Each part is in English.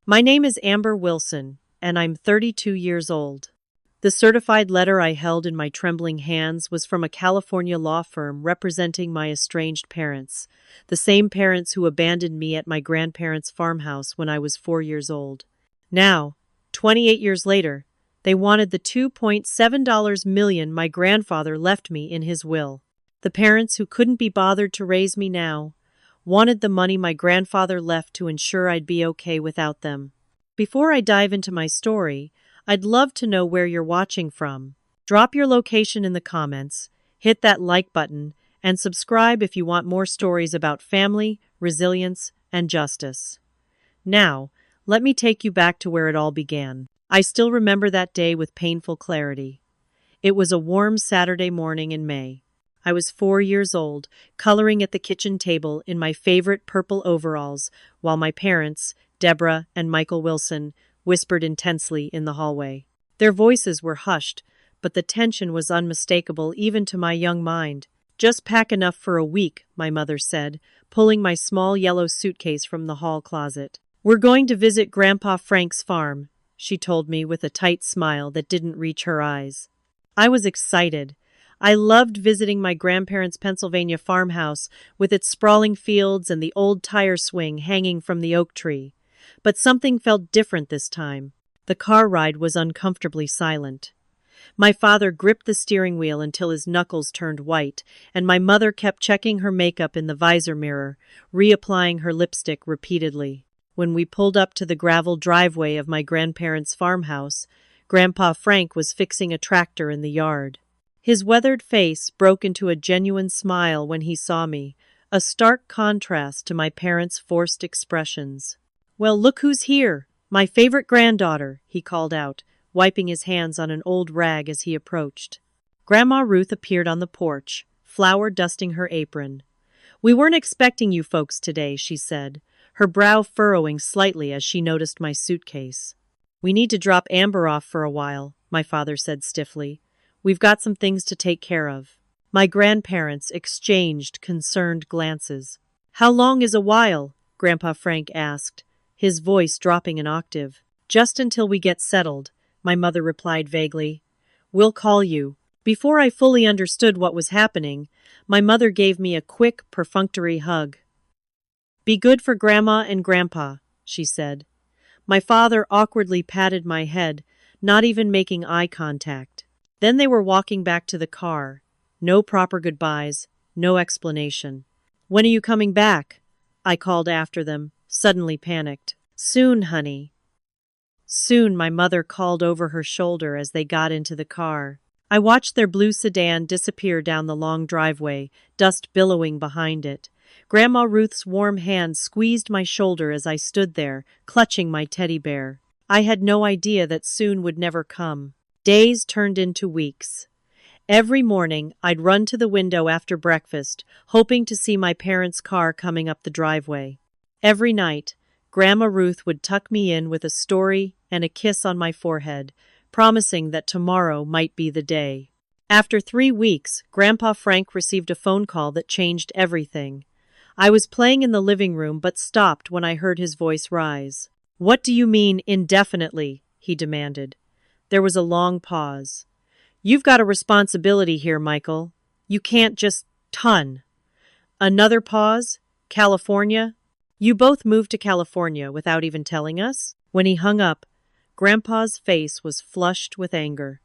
My name is Amber Wilson, and I'm 32 years old. The certified letter I held in my trembling hands was from a California law firm representing my estranged parents, the same parents who abandoned me at my grandparents' farmhouse when I was 4 years old. Now, 28 years later, they wanted the $2.7 million my grandfather left me in his will. The parents who couldn't be bothered to raise me now wanted the money my grandfather left to ensure I'd be okay without them. Before I dive into my story, I'd love to know where you're watching from. Drop your location in the comments, hit that like button, and subscribe if you want more stories about family, resilience, and justice. Now, let me take you back to where it all began. I still remember that day with painful clarity. It was a warm Saturday morning in May. I was 4 years old, coloring at the kitchen table in my favorite purple overalls, while my parents, Deborah and Michael Wilson, whispered intensely in the hallway. Their voices were hushed, but the tension was unmistakable even to my young mind. "Just pack enough for a week," my mother said, pulling my small yellow suitcase from the hall closet. "We're going to visit Grandpa Frank's farm," she told me with a tight smile that didn't reach her eyes. I was excited. I loved visiting my grandparents' Pennsylvania farmhouse with its sprawling fields and the old tire swing hanging from the oak tree. But something felt different this time. The car ride was uncomfortably silent. My father gripped the steering wheel until his knuckles turned white, and my mother kept checking her makeup in the visor mirror, reapplying her lipstick repeatedly. When we pulled up to the gravel driveway of my grandparents' farmhouse, Grandpa Frank was fixing a tractor in the yard. His weathered face broke into a genuine smile when he saw me, a stark contrast to my parents' forced expressions. "Well, look who's here! My favorite granddaughter," he called out, wiping his hands on an old rag as he approached. Grandma Ruth appeared on the porch, flour dusting her apron. "We weren't expecting you folks today," she said, her brow furrowing slightly as she noticed my suitcase. "We need to drop Amber off for a while," my father said stiffly. "We've got some things to take care of." My grandparents exchanged concerned glances. "How long is a while?" Grandpa Frank asked, his voice dropping an octave. "Just until we get settled," my mother replied vaguely. "We'll call you." Before I fully understood what was happening, my mother gave me a quick, perfunctory hug. "Be good for Grandma and Grandpa," she said. My father awkwardly patted my head, not even making eye contact. Then they were walking back to the car. No proper goodbyes, no explanation. "When are you coming back?" I called after them, suddenly panicked. "Soon, honey." "Soon," my mother called over her shoulder as they got into the car. I watched their blue sedan disappear down the long driveway, dust billowing behind it. Grandma Ruth's warm hand squeezed my shoulder as I stood there, clutching my teddy bear. I had no idea that soon would never come. Days turned into weeks. Every morning, I'd run to the window after breakfast, hoping to see my parents' car coming up the driveway. Every night, Grandma Ruth would tuck me in with a story and a kiss on my forehead, promising that tomorrow might be the day. After 3 weeks, Grandpa Frank received a phone call that changed everything. I was playing in the living room but stopped when I heard his voice rise. "What do you mean, indefinitely?" he demanded. There was a long pause. "You've got a responsibility here, Michael. You can't just ton." Another pause. "California? You both moved to California without even telling us?" When he hung up, Grandpa's face was flushed with anger.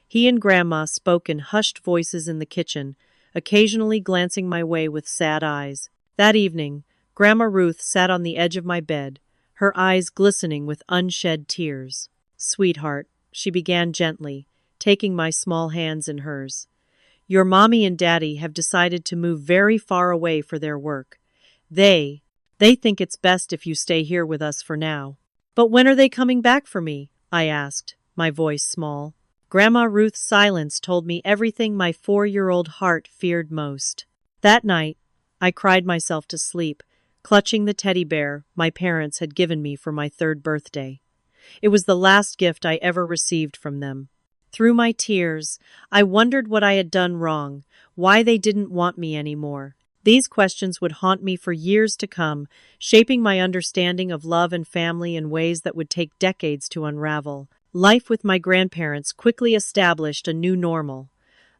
He and Grandma spoke in hushed voices in the kitchen, occasionally glancing my way with sad eyes. That evening, Grandma Ruth sat on the edge of my bed, her eyes glistening with unshed tears. "Sweetheart," she began gently, taking my small hands in hers. "Your mommy and daddy have decided to move very far away for their work. They think it's best if you stay here with us for now." "But when are they coming back for me?" I asked, my voice small. Grandma Ruth's silence told me everything my 4-year-old heart feared most. That night, I cried myself to sleep, clutching the teddy bear my parents had given me for my 3rd birthday. It was the last gift I ever received from them. Through my tears, I wondered what I had done wrong, why they didn't want me anymore. These questions would haunt me for years to come, shaping my understanding of love and family in ways that would take decades to unravel. Life with my grandparents quickly established a new normal,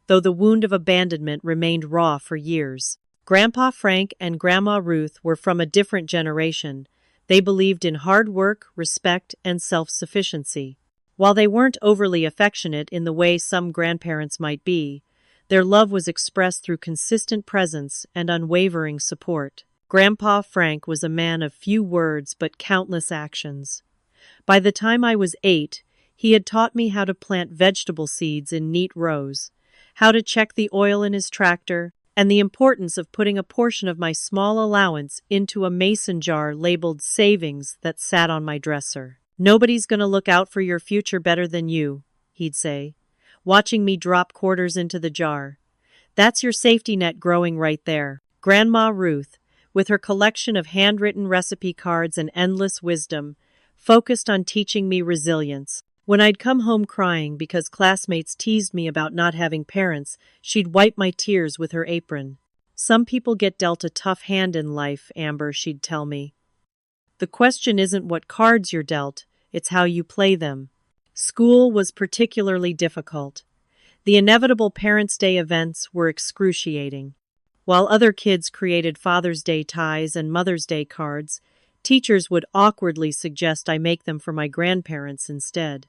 though the wound of abandonment remained raw for years. Grandpa Frank and Grandma Ruth were from a different generation. They believed in hard work, respect, and self-sufficiency. While they weren't overly affectionate in the way some grandparents might be, their love was expressed through consistent presence and unwavering support. Grandpa Frank was a man of few words but countless actions. By the time I was 8, he had taught me how to plant vegetable seeds in neat rows, how to check the oil in his tractor, and the importance of putting a portion of my small allowance into a mason jar labeled savings that sat on my dresser. "Nobody's going to look out for your future better than you," he'd say, watching me drop quarters into the jar. "That's your safety net growing right there." Grandma Ruth, with her collection of handwritten recipe cards and endless wisdom, focused on teaching me resilience. When I'd come home crying because classmates teased me about not having parents, she'd wipe my tears with her apron. "Some people get dealt a tough hand in life, Amber," she'd tell me. "The question isn't what cards you're dealt, it's how you play them." School was particularly difficult. The inevitable Parents' Day events were excruciating. While other kids created Father's Day ties and Mother's Day cards, teachers would awkwardly suggest I make them for my grandparents instead.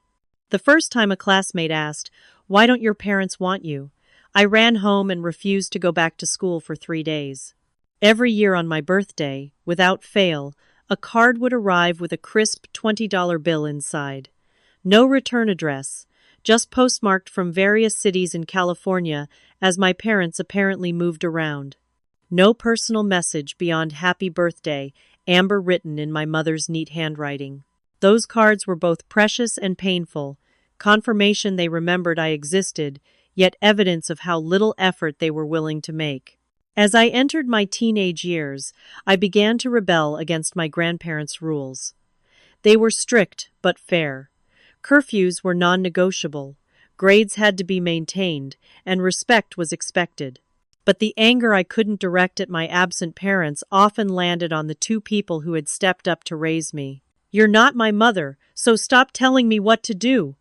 The first time a classmate asked, "Why don't your parents want you?" I ran home and refused to go back to school for 3 days. Every year on my birthday, without fail, a card would arrive with a crisp $20 bill inside. No return address, just postmarked from various cities in California as my parents apparently moved around. No personal message beyond "Happy Birthday," Amber written in my mother's neat handwriting. Those cards were both precious and painful, confirmation they remembered I existed, yet evidence of how little effort they were willing to make. As I entered my teenage years, I began to rebel against my grandparents' rules. They were strict but fair. Curfews were non-negotiable, grades had to be maintained, and respect was expected. But the anger I couldn't direct at my absent parents often landed on the 2 people who had stepped up to raise me. "You're not my mother, so stop telling me what to do,"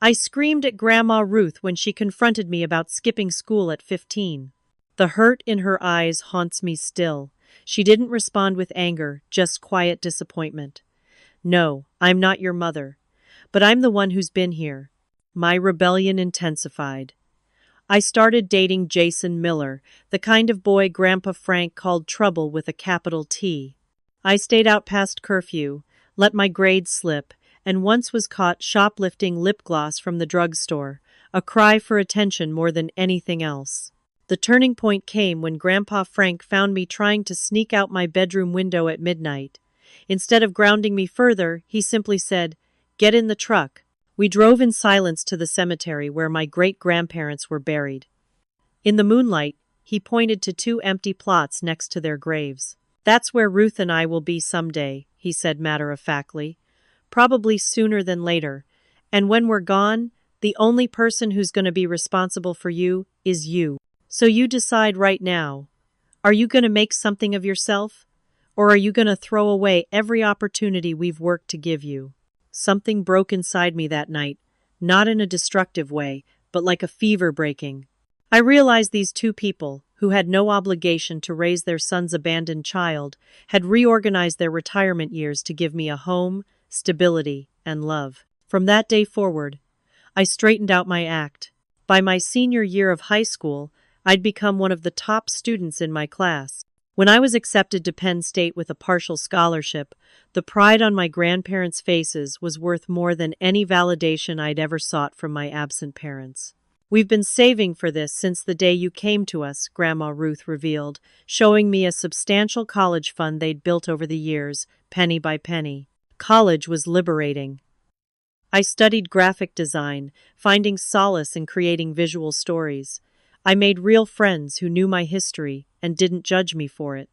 I screamed at Grandma Ruth when she confronted me about skipping school at 15. The hurt in her eyes haunts me still. She didn't respond with anger, just quiet disappointment. "No, I'm not your mother. But I'm the one who's been here." My rebellion intensified. I started dating Jason Miller, the kind of boy Grandpa Frank called trouble with a capital T. I stayed out past curfew, let my grades slip, and once was caught shoplifting lip gloss from the drugstore, a cry for attention more than anything else. The turning point came when Grandpa Frank found me trying to sneak out my bedroom window at midnight. Instead of grounding me further, he simply said, "Get in the truck." We drove in silence to the cemetery where my great-grandparents were buried. In the moonlight, he pointed to 2 empty plots next to their graves. "That's where Ruth and I will be someday," he said matter-of-factly. "Probably sooner than later. And when we're gone, the only person who's going to be responsible for you is you. So you decide right now. Are you going to make something of yourself? Or are you going to throw away every opportunity we've worked to give you?" Something broke inside me that night, not in a destructive way, but like a fever breaking. I realized these 2 people, who had no obligation to raise their son's abandoned child, had reorganized their retirement years to give me a home, stability, and love. From that day forward, I straightened out my act. By my senior year of high school, I'd become one of the top students in my class. When I was accepted to Penn State with a partial scholarship, the pride on my grandparents' faces was worth more than any validation I'd ever sought from my absent parents. "We've been saving for this since the day you came to us," Grandma Ruth revealed, showing me a substantial college fund they'd built over the years, penny by penny. College was liberating. I studied graphic design, finding solace in creating visual stories. I made real friends who knew my history and didn't judge me for it.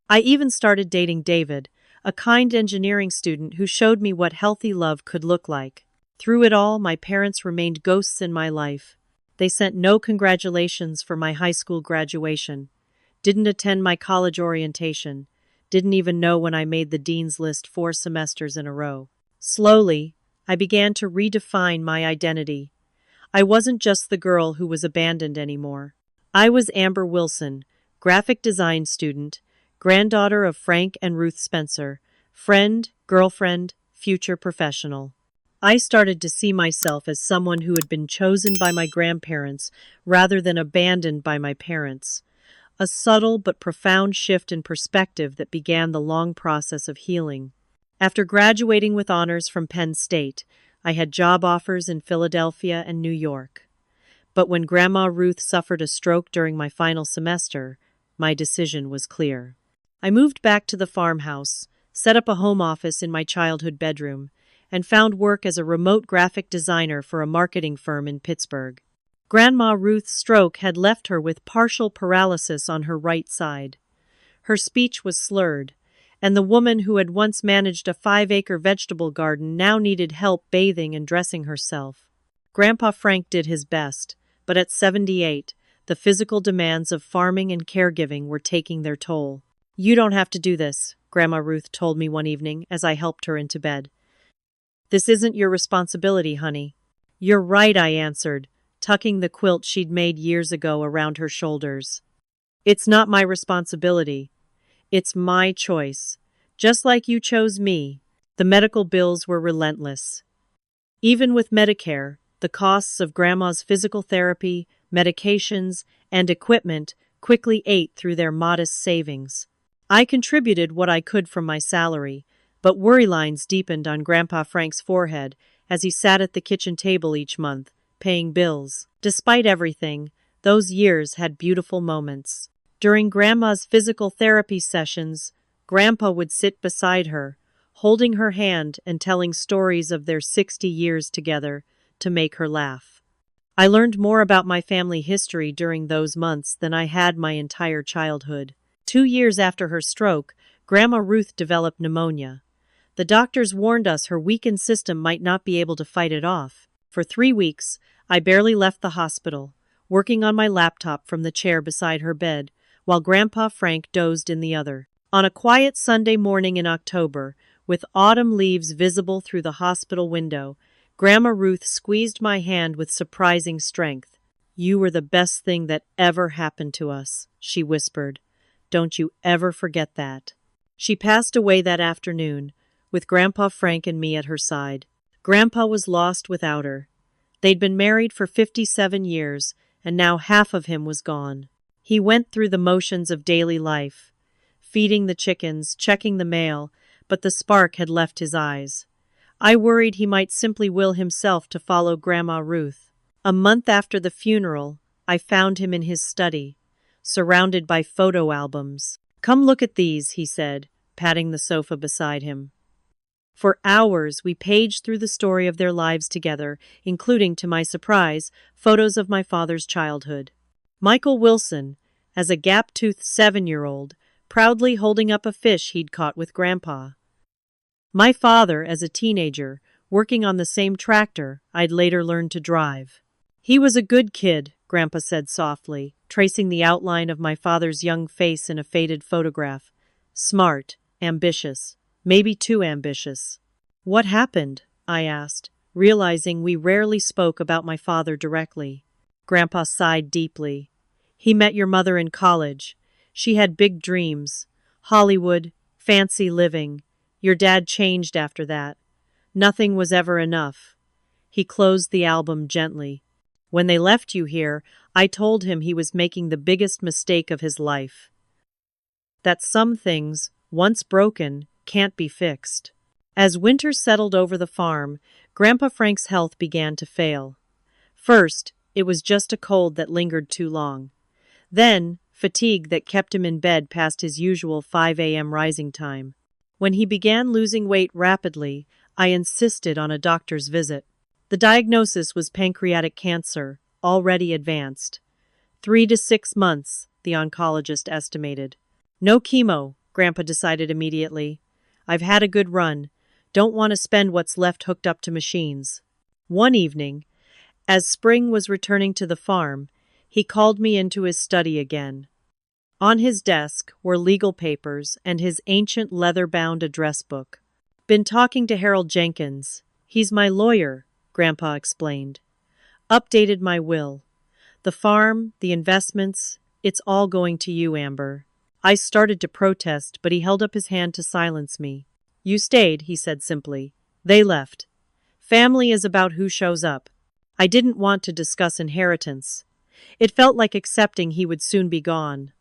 I even started dating David, a kind engineering student who showed me what healthy love could look like. Through it all, my parents remained ghosts in my life. They sent no congratulations for my high school graduation. didn't attend my college orientation, didn't even know when I made the dean's list 4 semesters in a row. Slowly, I began to redefine my identity. I wasn't just the girl who was abandoned anymore. I was Amber Wilson, graphic design student, granddaughter of Frank and Ruth Spencer, friend, girlfriend, future professional. I started to see myself as someone who had been chosen by my grandparents rather than abandoned by my parents. A subtle but profound shift in perspective that began the long process of healing. After graduating with honors from Penn State, I had job offers in Philadelphia and New York. But when Grandma Ruth suffered a stroke during my final semester, my decision was clear. I moved back to the farmhouse, set up a home office in my childhood bedroom, and found work as a remote graphic designer for a marketing firm in Pittsburgh. Grandma Ruth's stroke had left her with partial paralysis on her right side. Her speech was slurred, and the woman who had once managed a 5-acre vegetable garden now needed help bathing and dressing herself. Grandpa Frank did his best, but at 78, the physical demands of farming and caregiving were taking their toll. "You don't have to do this," Grandma Ruth told me one evening as I helped her into bed. "This isn't your responsibility, honey." "You're right," I answered, tucking the quilt she'd made years ago around her shoulders. "It's not my responsibility. It's my choice. Just like you chose me." The medical bills were relentless. Even with Medicare, the costs of Grandma's physical therapy, medications, and equipment quickly ate through their modest savings. I contributed what I could from my salary, but worry lines deepened on Grandpa Frank's forehead as he sat at the kitchen table each month, paying bills. Despite everything, those years had beautiful moments. During Grandma's physical therapy sessions, Grandpa would sit beside her, holding her hand and telling stories of their 60 years together to make her laugh. I learned more about my family history during those months than I had my entire childhood. 2 years after her stroke, Grandma Ruth developed pneumonia. The doctors warned us her weakened system might not be able to fight it off. For 3 weeks, I barely left the hospital, working on my laptop from the chair beside her bed, while Grandpa Frank dozed in the other. On a quiet Sunday morning in October, with autumn leaves visible through the hospital window, Grandma Ruth squeezed my hand with surprising strength. "You were the best thing that ever happened to us," she whispered. "Don't you ever forget that." She passed away that afternoon, with Grandpa Frank and me at her side. Grandpa was lost without her. They'd been married for 57 years, and now half of him was gone. He went through the motions of daily life, feeding the chickens, checking the mail, but the spark had left his eyes. I worried he might simply will himself to follow Grandma Ruth. A month after the funeral, I found him in his study, surrounded by photo albums. "Come look at these," he said, patting the sofa beside him. For hours, we paged through the story of their lives together, including, to my surprise, photos of my father's childhood. Michael Wilson, as a gap-toothed 7-year-old, proudly holding up a fish he'd caught with Grandpa. My father, as a teenager, working on the same tractor I'd later learned to drive. "He was a good kid," Grandpa said softly, tracing the outline of my father's young face in a faded photograph. "Smart, ambitious, maybe too ambitious." "What happened?" I asked, realizing we rarely spoke about my father directly. Grandpa sighed deeply. "He met your mother in college. She had big dreams. Hollywood, fancy living. Your dad changed after that. Nothing was ever enough." He closed the album gently. "When they left you here, I told him he was making the biggest mistake of his life. That some things, once broken, can't be fixed." As winter settled over the farm, Grandpa Frank's health began to fail. First, it was just a cold that lingered too long. Then, fatigue that kept him in bed past his usual 5 a.m. rising time. When he began losing weight rapidly, I insisted on a doctor's visit. The diagnosis was pancreatic cancer, already advanced. 3 to 6 months, the oncologist estimated. "No chemo," Grandpa decided immediately. "I've had a good run. Don't want to spend what's left hooked up to machines." One evening, as spring was returning to the farm, he called me into his study again. On his desk were legal papers and his ancient leather-bound address book. "Been talking to Harold Jenkins. He's my lawyer," Grandpa explained. "Updated my will. The farm, the investments, it's all going to you, Amber." I started to protest, but he held up his hand to silence me. "You stayed," he said simply. "They left. Family is about who shows up." I didn't want to discuss inheritance. It felt like accepting he would soon be gone.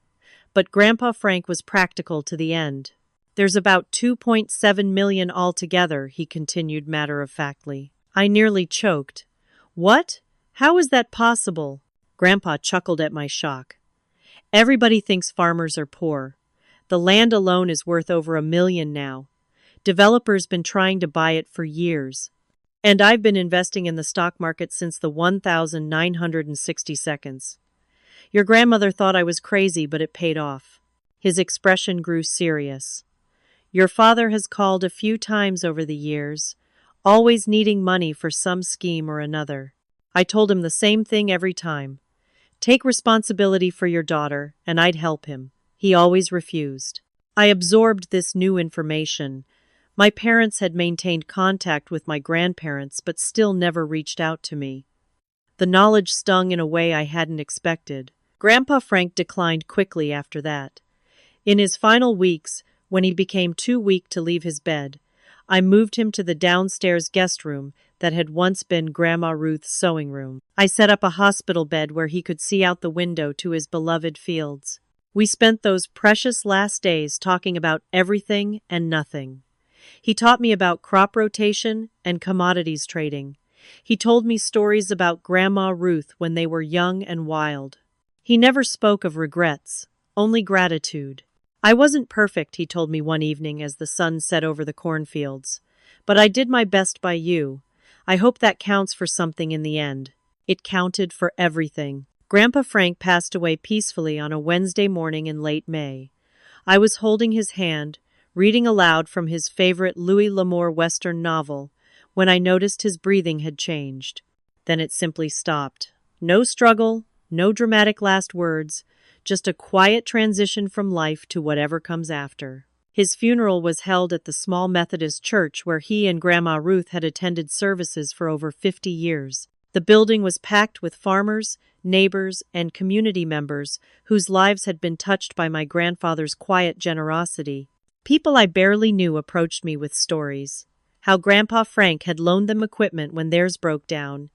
But Grandpa Frank was practical to the end. "There's about 2.7 million altogether," he continued matter-of-factly. I nearly choked. "What? How is that possible?" Grandpa chuckled at my shock. "Everybody thinks farmers are poor. The land alone is worth over $1 million now. Developers been trying to buy it for years. And I've been investing in the stock market since the 1960 seconds. Your grandmother thought I was crazy, but it paid off." His expression grew serious. "Your father has called a few times over the years, always needing money for some scheme or another. I told him the same thing every time. Take responsibility for your daughter, and I'd help him. He always refused." I absorbed this new information. My parents had maintained contact with my grandparents, but still never reached out to me. The knowledge stung in a way I hadn't expected. Grandpa Frank declined quickly after that. In his final weeks, when he became too weak to leave his bed, I moved him to the downstairs guest room that had once been Grandma Ruth's sewing room. I set up a hospital bed where he could see out the window to his beloved fields. We spent those precious last days talking about everything and nothing. He taught me about crop rotation and commodities trading. He told me stories about Grandma Ruth when they were young and wild. He never spoke of regrets, only gratitude. "I wasn't perfect," he told me one evening as the sun set over the cornfields. "But I did my best by you. I hope that counts for something in the end." It counted for everything. Grandpa Frank passed away peacefully on a Wednesday morning in late May. I was holding his hand, reading aloud from his favorite Louis L'Amour Western novel, when I noticed his breathing had changed. Then it simply stopped. No struggle, no dramatic last words, just a quiet transition from life to whatever comes after. His funeral was held at the small Methodist church where he and Grandma Ruth had attended services for over 50 years. The building was packed with farmers, neighbors, and community members whose lives had been touched by my grandfather's quiet generosity. People I barely knew approached me with stories. How Grandpa Frank had loaned them equipment when theirs broke down.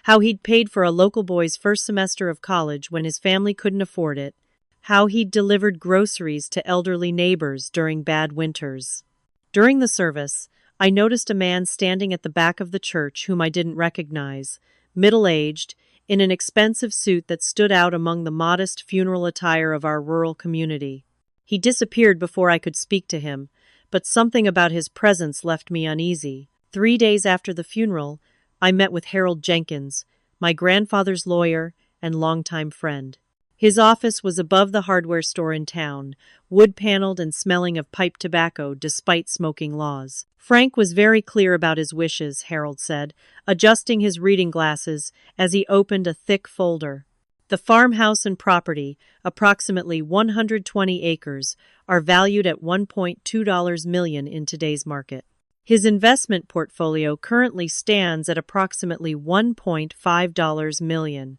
How he'd paid for a local boy's first semester of college when his family couldn't afford it. How he'd delivered groceries to elderly neighbors during bad winters. During the service, I noticed a man standing at the back of the church whom I didn't recognize, middle-aged, in an expensive suit that stood out among the modest funeral attire of our rural community. He disappeared before I could speak to him, but something about his presence left me uneasy. 3 days after the funeral, I met with Harold Jenkins, my grandfather's lawyer and longtime friend. His office was above the hardware store in town, wood-paneled and smelling of pipe tobacco despite smoking laws. Frank was very clear about his wishes, Harold said, adjusting his reading glasses as he opened a thick folder. The farmhouse and property, approximately 120 acres, are valued at $1.2 million in today's market. His investment portfolio currently stands at approximately $1.5 million.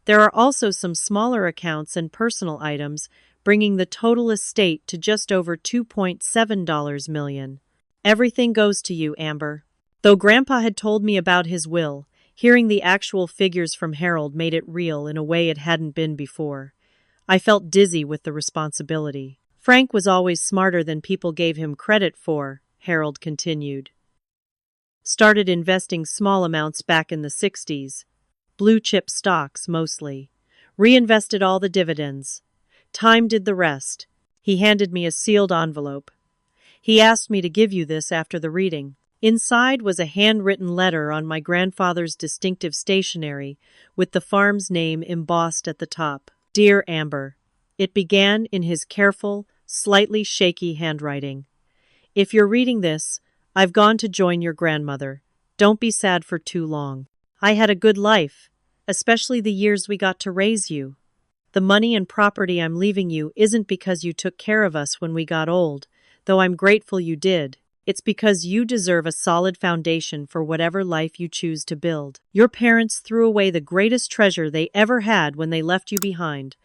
There are also some smaller accounts and personal items, bringing the total estate to just over $2.7 million. Everything goes to you, Amber. Though Grandpa had told me about his will, hearing the actual figures from Harold made it real in a way it hadn't been before. I felt dizzy with the responsibility. Frank was always smarter than people gave him credit for, Harold continued. Started investing small amounts back in the 60s. Blue-chip stocks, mostly. Reinvested all the dividends. Time did the rest. He handed me a sealed envelope. He asked me to give you this after the reading. Inside was a handwritten letter on my grandfather's distinctive stationery, with the farm's name embossed at the top. Dear Amber. It began in his careful, slightly shaky handwriting. If you're reading this, I've gone to join your grandmother. Don't be sad for too long. I had a good life, especially the years we got to raise you. The money and property I'm leaving you isn't because you took care of us when we got old, though I'm grateful you did. It's because you deserve a solid foundation for whatever life you choose to build. Your parents threw away the greatest treasure they ever had when they left you behind.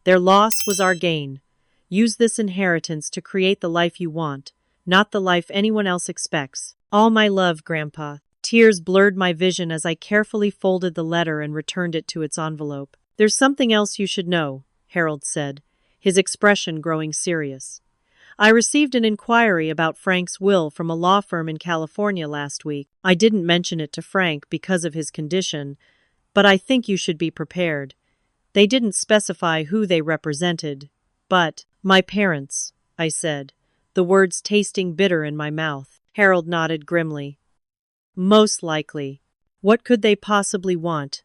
Their loss was our gain. Use this inheritance to create the life you want, not the life anyone else expects. All my love, Grandpa. Tears blurred my vision as I carefully folded the letter and returned it to its envelope. There's something else you should know, Harold said, his expression growing serious. I received an inquiry about Frank's will from a law firm in California last week. I didn't mention it to Frank because of his condition, but I think you should be prepared. They didn't specify who they represented, but my parents, I said, the words tasting bitter in my mouth. Harold nodded grimly. Most likely. What could they possibly want?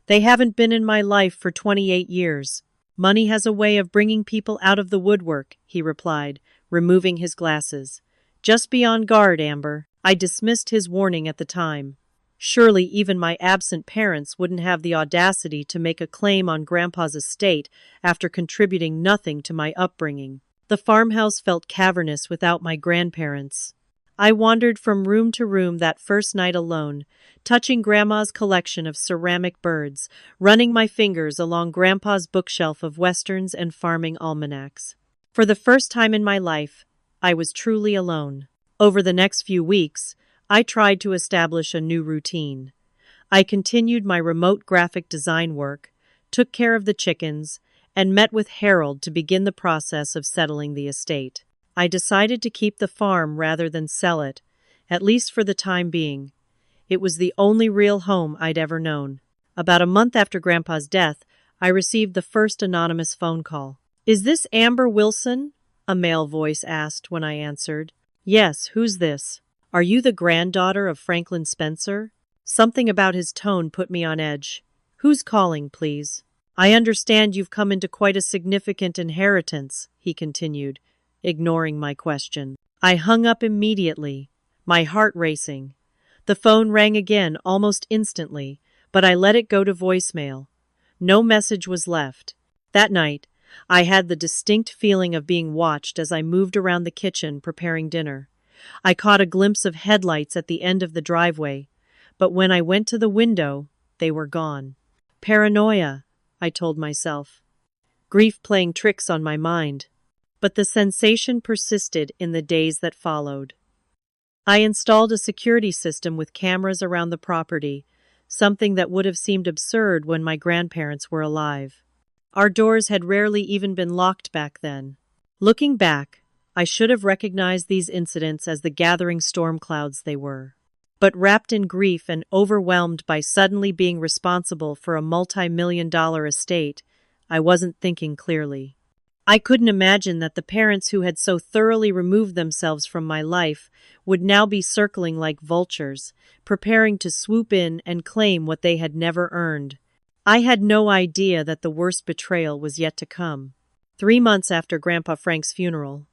They haven't been in my life for 28 years. Money has a way of bringing people out of the woodwork, he replied, removing his glasses. Just be on guard, Amber. I dismissed his warning at the time. Surely even my absent parents wouldn't have the audacity to make a claim on Grandpa's estate after contributing nothing to my upbringing. The farmhouse felt cavernous without my grandparents. I wandered from room to room that first night alone, touching Grandma's collection of ceramic birds, running my fingers along Grandpa's bookshelf of westerns and farming almanacs. For the first time in my life, I was truly alone. Over the next few weeks, I tried to establish a new routine. I continued my remote graphic design work, took care of the chickens, and met with Harold to begin the process of settling the estate. I decided to keep the farm rather than sell it, at least for the time being. It was the only real home I'd ever known. About a month after Grandpa's death, I received the first anonymous phone call. "Is this Amber Wilson?" a male voice asked when I answered. "Yes, who's this? Are you the granddaughter of Franklin Spencer?" Something about his tone put me on edge. "Who's calling, please?" "I understand you've come into quite a significant inheritance," he continued, ignoring my question. I hung up immediately, my heart racing. The phone rang again almost instantly, but I let it go to voicemail. No message was left. That night, I had the distinct feeling of being watched as I moved around the kitchen preparing dinner. I caught a glimpse of headlights at the end of the driveway, but when I went to the window, they were gone. Paranoia, I told myself. Grief playing tricks on my mind. But the sensation persisted in the days that followed. I installed a security system with cameras around the property, something that would have seemed absurd when my grandparents were alive. Our doors had rarely even been locked back then. Looking back, I should have recognized these incidents as the gathering storm clouds they were. But wrapped in grief and overwhelmed by suddenly being responsible for a multi-million-dollar estate, I wasn't thinking clearly. I couldn't imagine that the parents who had so thoroughly removed themselves from my life would now be circling like vultures, preparing to swoop in and claim what they had never earned. I had no idea that the worst betrayal was yet to come. 3 months after Grandpa Frank's funeral,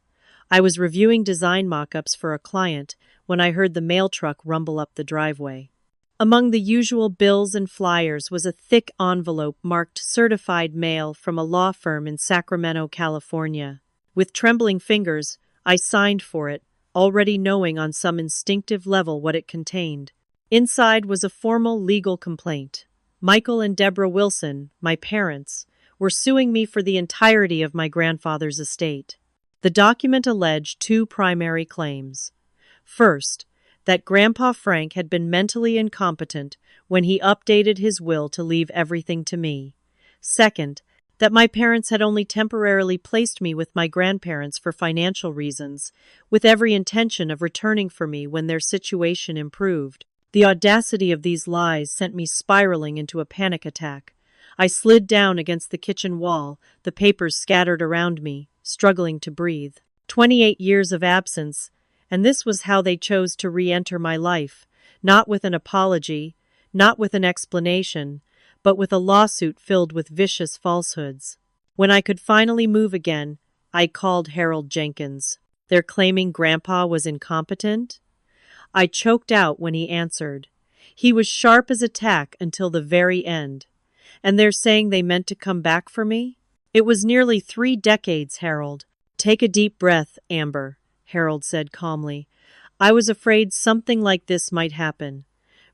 I was reviewing design mock-ups for a client when I heard the mail truck rumble up the driveway. Among the usual bills and flyers was a thick envelope marked certified mail from a law firm in Sacramento, California. With trembling fingers, I signed for it, already knowing on some instinctive level what it contained. Inside was a formal legal complaint. Michael and Deborah Wilson, my parents, were suing me for the entirety of my grandfather's estate. The document alleged 2 primary claims. First, that Grandpa Frank had been mentally incompetent when he updated his will to leave everything to me. Second, that my parents had only temporarily placed me with my grandparents for financial reasons, with every intention of returning for me when their situation improved. The audacity of these lies sent me spiraling into a panic attack. I slid down against the kitchen wall, the papers scattered around me, struggling to breathe. 28 years of absence, and this was how they chose to re-enter my life, not with an apology, not with an explanation, but with a lawsuit filled with vicious falsehoods. When I could finally move again, I called Harold Jenkins. "They're claiming Grandpa was incompetent?" I choked out when he answered. He was sharp as a tack until the very end. "And they're saying they meant to come back for me?" It was nearly 3 decades, Harold. Take a deep breath, Amber, Harold said calmly. I was afraid something like this might happen.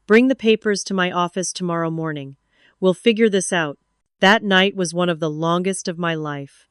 Bring the papers to my office tomorrow morning. We'll figure this out. That night was one of the longest of my life.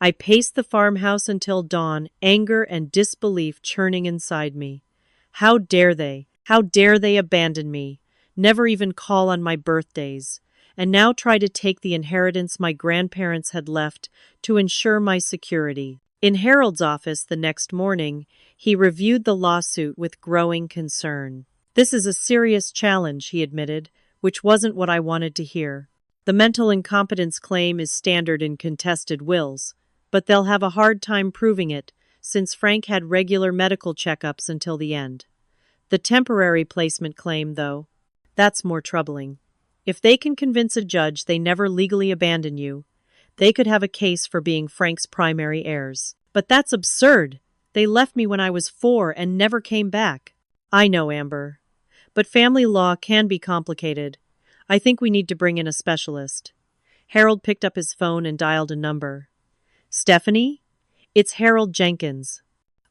I paced the farmhouse until dawn, anger and disbelief churning inside me. How dare they? How dare they abandon me? Never even call on my birthdays. And now try to take the inheritance my grandparents had left to ensure my security. In Harold's office the next morning, he reviewed the lawsuit with growing concern. This is a serious challenge, he admitted, which wasn't what I wanted to hear. The mental incompetence claim is standard in contested wills, but they'll have a hard time proving it, since Frank had regular medical checkups until the end. The temporary placement claim, though, that's more troubling. If they can convince a judge they never legally abandoned you, they could have a case for being Frank's primary heirs. But that's absurd. They left me when I was 4 and never came back. I know, Amber. But family law can be complicated. I think we need to bring in a specialist. Harold picked up his phone and dialed a number. Stephanie? It's Harold Jenkins.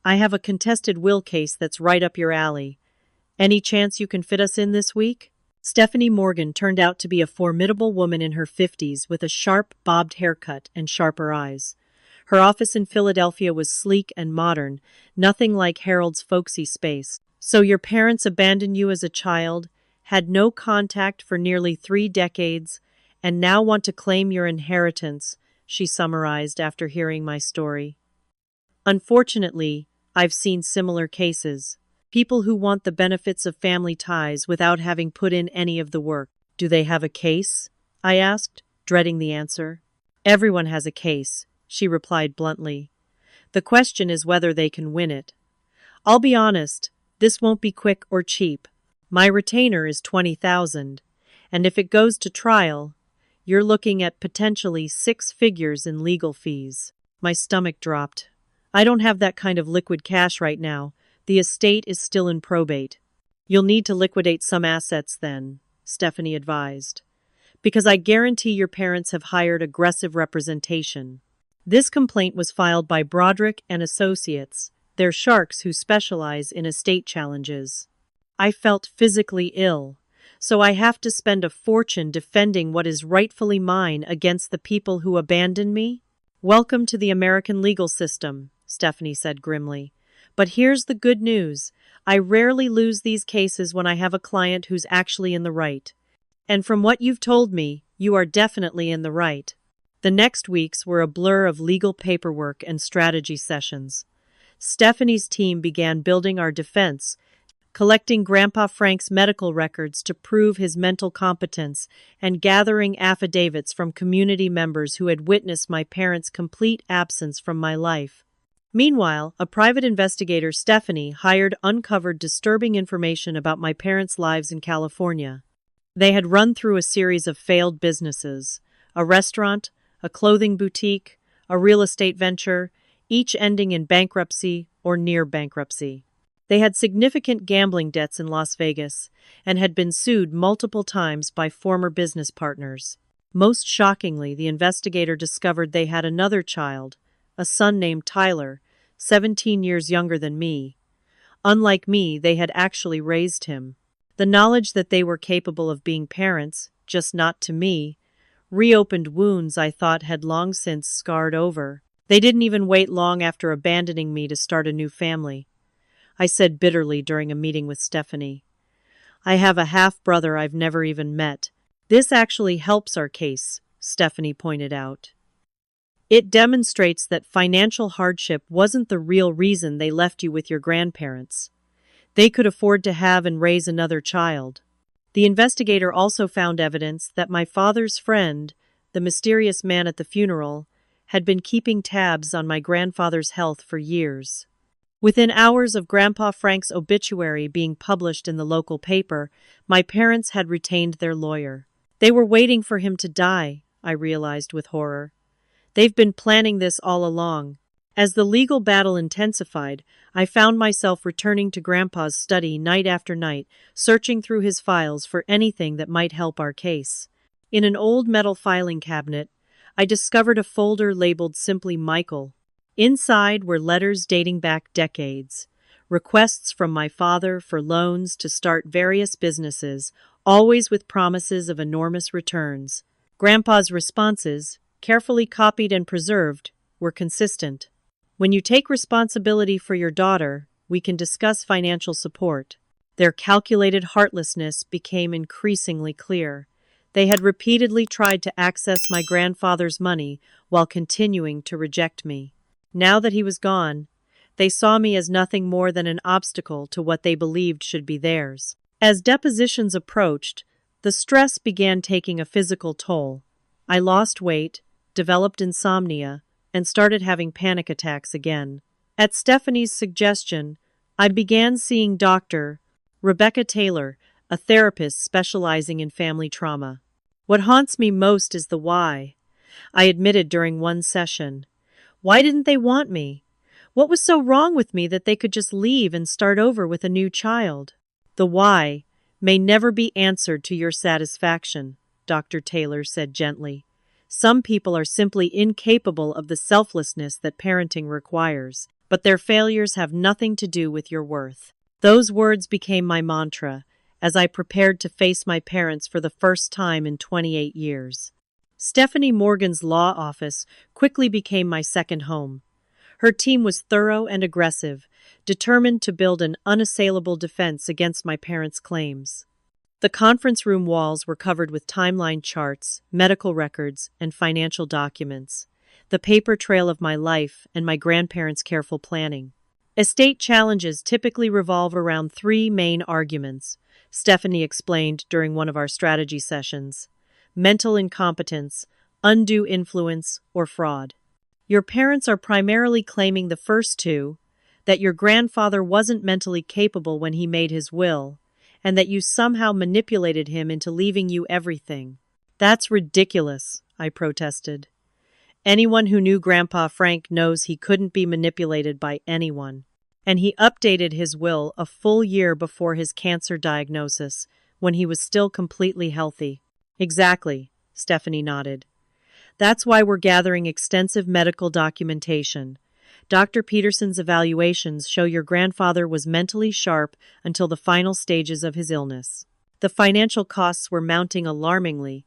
I have a contested will case that's right up your alley. Any chance you can fit us in this week? Stephanie Morgan turned out to be a formidable woman in her 50s with a sharp, bobbed haircut and sharper eyes. Her office in Philadelphia was sleek and modern, nothing like Harold's folksy space. So your parents abandoned you as a child, had no contact for nearly 3 decades, and now want to claim your inheritance, she summarized after hearing my story. Unfortunately, I've seen similar cases. People who want the benefits of family ties without having put in any of the work. Do they have a case? I asked, dreading the answer. Everyone has a case, she replied bluntly. The question is whether they can win it. I'll be honest, this won't be quick or cheap. My retainer is $20,000, and if it goes to trial, you're looking at potentially 6 figures in legal fees. My stomach dropped. I don't have that kind of liquid cash right now. The estate is still in probate. You'll need to liquidate some assets then, Stephanie advised, because I guarantee your parents have hired aggressive representation. This complaint was filed by Broderick and Associates. They're sharks who specialize in estate challenges. I felt physically ill, so I have to spend a fortune defending what is rightfully mine against the people who abandoned me? Welcome to the American legal system, Stephanie said grimly. But here's the good news. I rarely lose these cases when I have a client who's actually in the right. And from what you've told me, you are definitely in the right. The next weeks were a blur of legal paperwork and strategy sessions. Stephanie's team began building our defense, collecting Grandpa Frank's medical records to prove his mental competence, and gathering affidavits from community members who had witnessed my parents' complete absence from my life. Meanwhile, a private investigator, Stephanie, uncovered disturbing information about my parents' lives in California. They had run through a series of failed businesses, a restaurant, a clothing boutique, a real estate venture, each ending in bankruptcy or near bankruptcy. They had significant gambling debts in Las Vegas and had been sued multiple times by former business partners. Most shockingly, the investigator discovered they had another child, a son named Tyler, 17 years younger than me. Unlike me, they had actually raised him. The knowledge that they were capable of being parents, just not to me, reopened wounds I thought had long since scarred over. They didn't even wait long after abandoning me to start a new family. I said bitterly during a meeting with Stephanie. I have a half-brother I've never even met. This actually helps our case, Stephanie pointed out. It demonstrates that financial hardship wasn't the real reason they left you with your grandparents. They could afford to have and raise another child. The investigator also found evidence that my father's friend, the mysterious man at the funeral, had been keeping tabs on my grandfather's health for years. Within hours of Grandpa Frank's obituary being published in the local paper, my parents had retained their lawyer. They were waiting for him to die, I realized with horror. They've been planning this all along. As the legal battle intensified, I found myself returning to Grandpa's study night after night, searching through his files for anything that might help our case. In an old metal filing cabinet, I discovered a folder labeled simply Michael. Inside were letters dating back decades, requests from my father for loans to start various businesses, always with promises of enormous returns. Grandpa's responses, carefully copied and preserved, were consistent. When you take responsibility for your daughter, we can discuss financial support. Their calculated heartlessness became increasingly clear. They had repeatedly tried to access my grandfather's money while continuing to reject me. Now that he was gone, they saw me as nothing more than an obstacle to what they believed should be theirs. As depositions approached, the stress began taking a physical toll. I lost weight, developed insomnia, and started having panic attacks again. At Stephanie's suggestion, I began seeing Dr. Rebecca Taylor, a therapist specializing in family trauma. What haunts me most is the why. I admitted during one session. Why didn't they want me? What was so wrong with me that they could just leave and start over with a new child? The why may never be answered to your satisfaction, Dr. Taylor said gently. Some people are simply incapable of the selflessness that parenting requires, but their failures have nothing to do with your worth. Those words became my mantra as I prepared to face my parents for the first time in 28 years. Stephanie Morgan's law office quickly became my second home. Her team was thorough and aggressive, determined to build an unassailable defense against my parents' claims. The conference room walls were covered with timeline charts, medical records, and financial documents, the paper trail of my life and my grandparents' careful planning. Estate challenges typically revolve around three main arguments, Stephanie explained during one of our strategy sessions: mental incompetence, undue influence, or fraud. Your parents are primarily claiming the first two, that your grandfather wasn't mentally capable when he made his will, and that you somehow manipulated him into leaving you everything. That's ridiculous, I protested. Anyone who knew Grandpa Frank knows he couldn't be manipulated by anyone. And he updated his will a full year before his cancer diagnosis, when he was still completely healthy. Exactly, Stephanie nodded. That's why we're gathering extensive medical documentation. Dr. Peterson's evaluations show your grandfather was mentally sharp until the final stages of his illness. The financial costs were mounting alarmingly.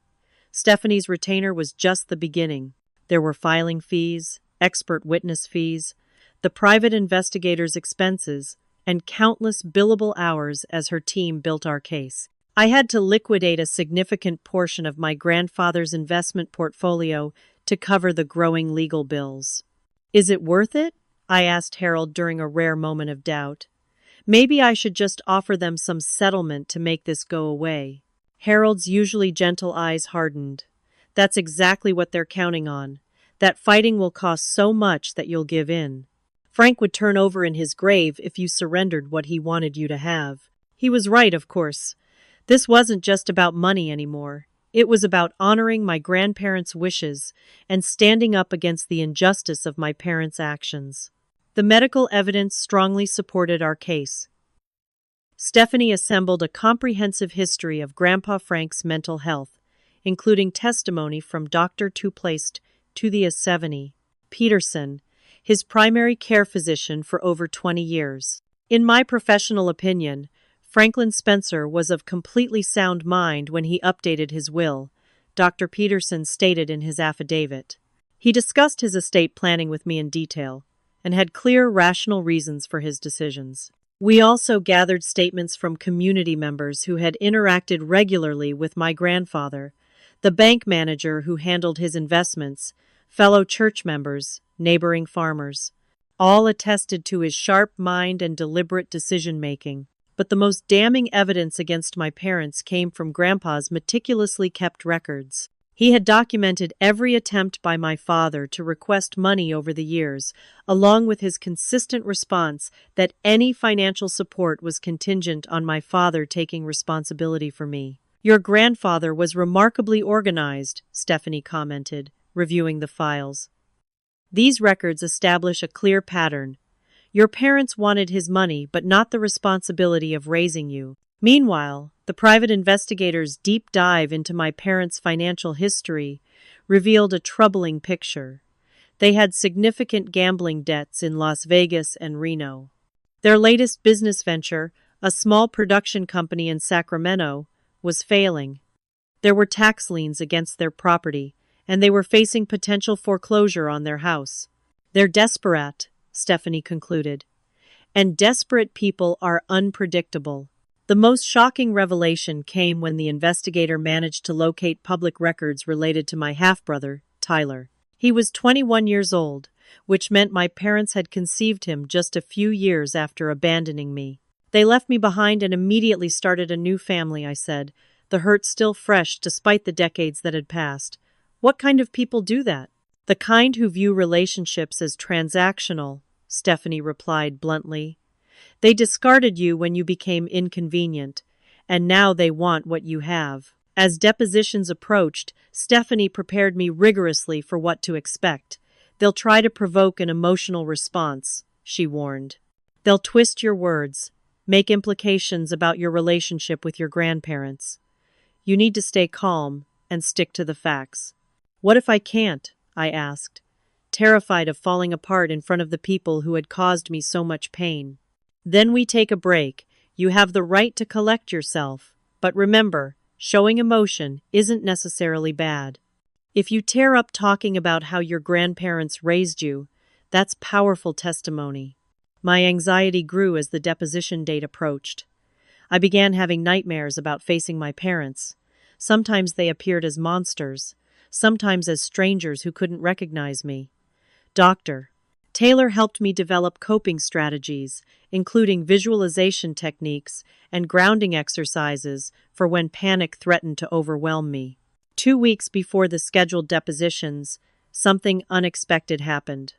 Stephanie's retainer was just the beginning. There were filing fees, expert witness fees, the private investigator's expenses, and countless billable hours as her team built our case. I had to liquidate a significant portion of my grandfather's investment portfolio to cover the growing legal bills. Is it worth it? I asked Harold during a rare moment of doubt. Maybe I should just offer them some settlement to make this go away. Harold's usually gentle eyes hardened. That's exactly what they're counting on. That fighting will cost so much that you'll give in. Frank would turn over in his grave if you surrendered what he wanted you to have. He was right, of course. This wasn't just about money anymore. It was about honoring my grandparents' wishes and standing up against the injustice of my parents' actions. The medical evidence strongly supported our case. Stephanie assembled a comprehensive history of Grandpa Frank's mental health, including testimony from Dr. Tuplaced to the Asevany Peterson, his primary care physician for over 20 years. In my professional opinion, Franklin Spencer was of completely sound mind when he updated his will, Dr. Peterson stated in his affidavit. He discussed his estate planning with me in detail and had clear, rational reasons for his decisions. We also gathered statements from community members who had interacted regularly with my grandfather, the bank manager who handled his investments, fellow church members, neighboring farmers. All attested to his sharp mind and deliberate decision-making. But the most damning evidence against my parents came from Grandpa's meticulously kept records. He had documented every attempt by my father to request money over the years, along with his consistent response that any financial support was contingent on my father taking responsibility for me. Your grandfather was remarkably organized, Stephanie commented, reviewing the files. These records establish a clear pattern. Your parents wanted his money, but not the responsibility of raising you. Meanwhile, the private investigator's deep dive into my parents' financial history revealed a troubling picture. They had significant gambling debts in Las Vegas and Reno. Their latest business venture, a small production company in Sacramento, was failing. There were tax liens against their property, and they were facing potential foreclosure on their house. They're desperate, Stephanie concluded. And desperate people are unpredictable. The most shocking revelation came when the investigator managed to locate public records related to my half-brother, Tyler. He was 21 years old, which meant my parents had conceived him just a few years after abandoning me. They left me behind and immediately started a new family, I said, the hurt still fresh despite the decades that had passed. What kind of people do that? The kind who view relationships as transactional, Stephanie replied bluntly. They discarded you when you became inconvenient, and now they want what you have. As depositions approached, Stephanie prepared me rigorously for what to expect. They'll try to provoke an emotional response, she warned. They'll twist your words, make implications about your relationship with your grandparents. You need to stay calm and stick to the facts. What if I can't? I asked, terrified of falling apart in front of the people who had caused me so much pain. Then we take a break. You have the right to collect yourself. But remember, showing emotion isn't necessarily bad. If you tear up talking about how your grandparents raised you, that's powerful testimony. My anxiety grew as the deposition date approached. I began having nightmares about facing my parents. Sometimes they appeared as monsters, sometimes as strangers who couldn't recognize me. Dr. Taylor helped me develop coping strategies, including visualization techniques and grounding exercises for when panic threatened to overwhelm me. 2 weeks before the scheduled depositions, something unexpected happened.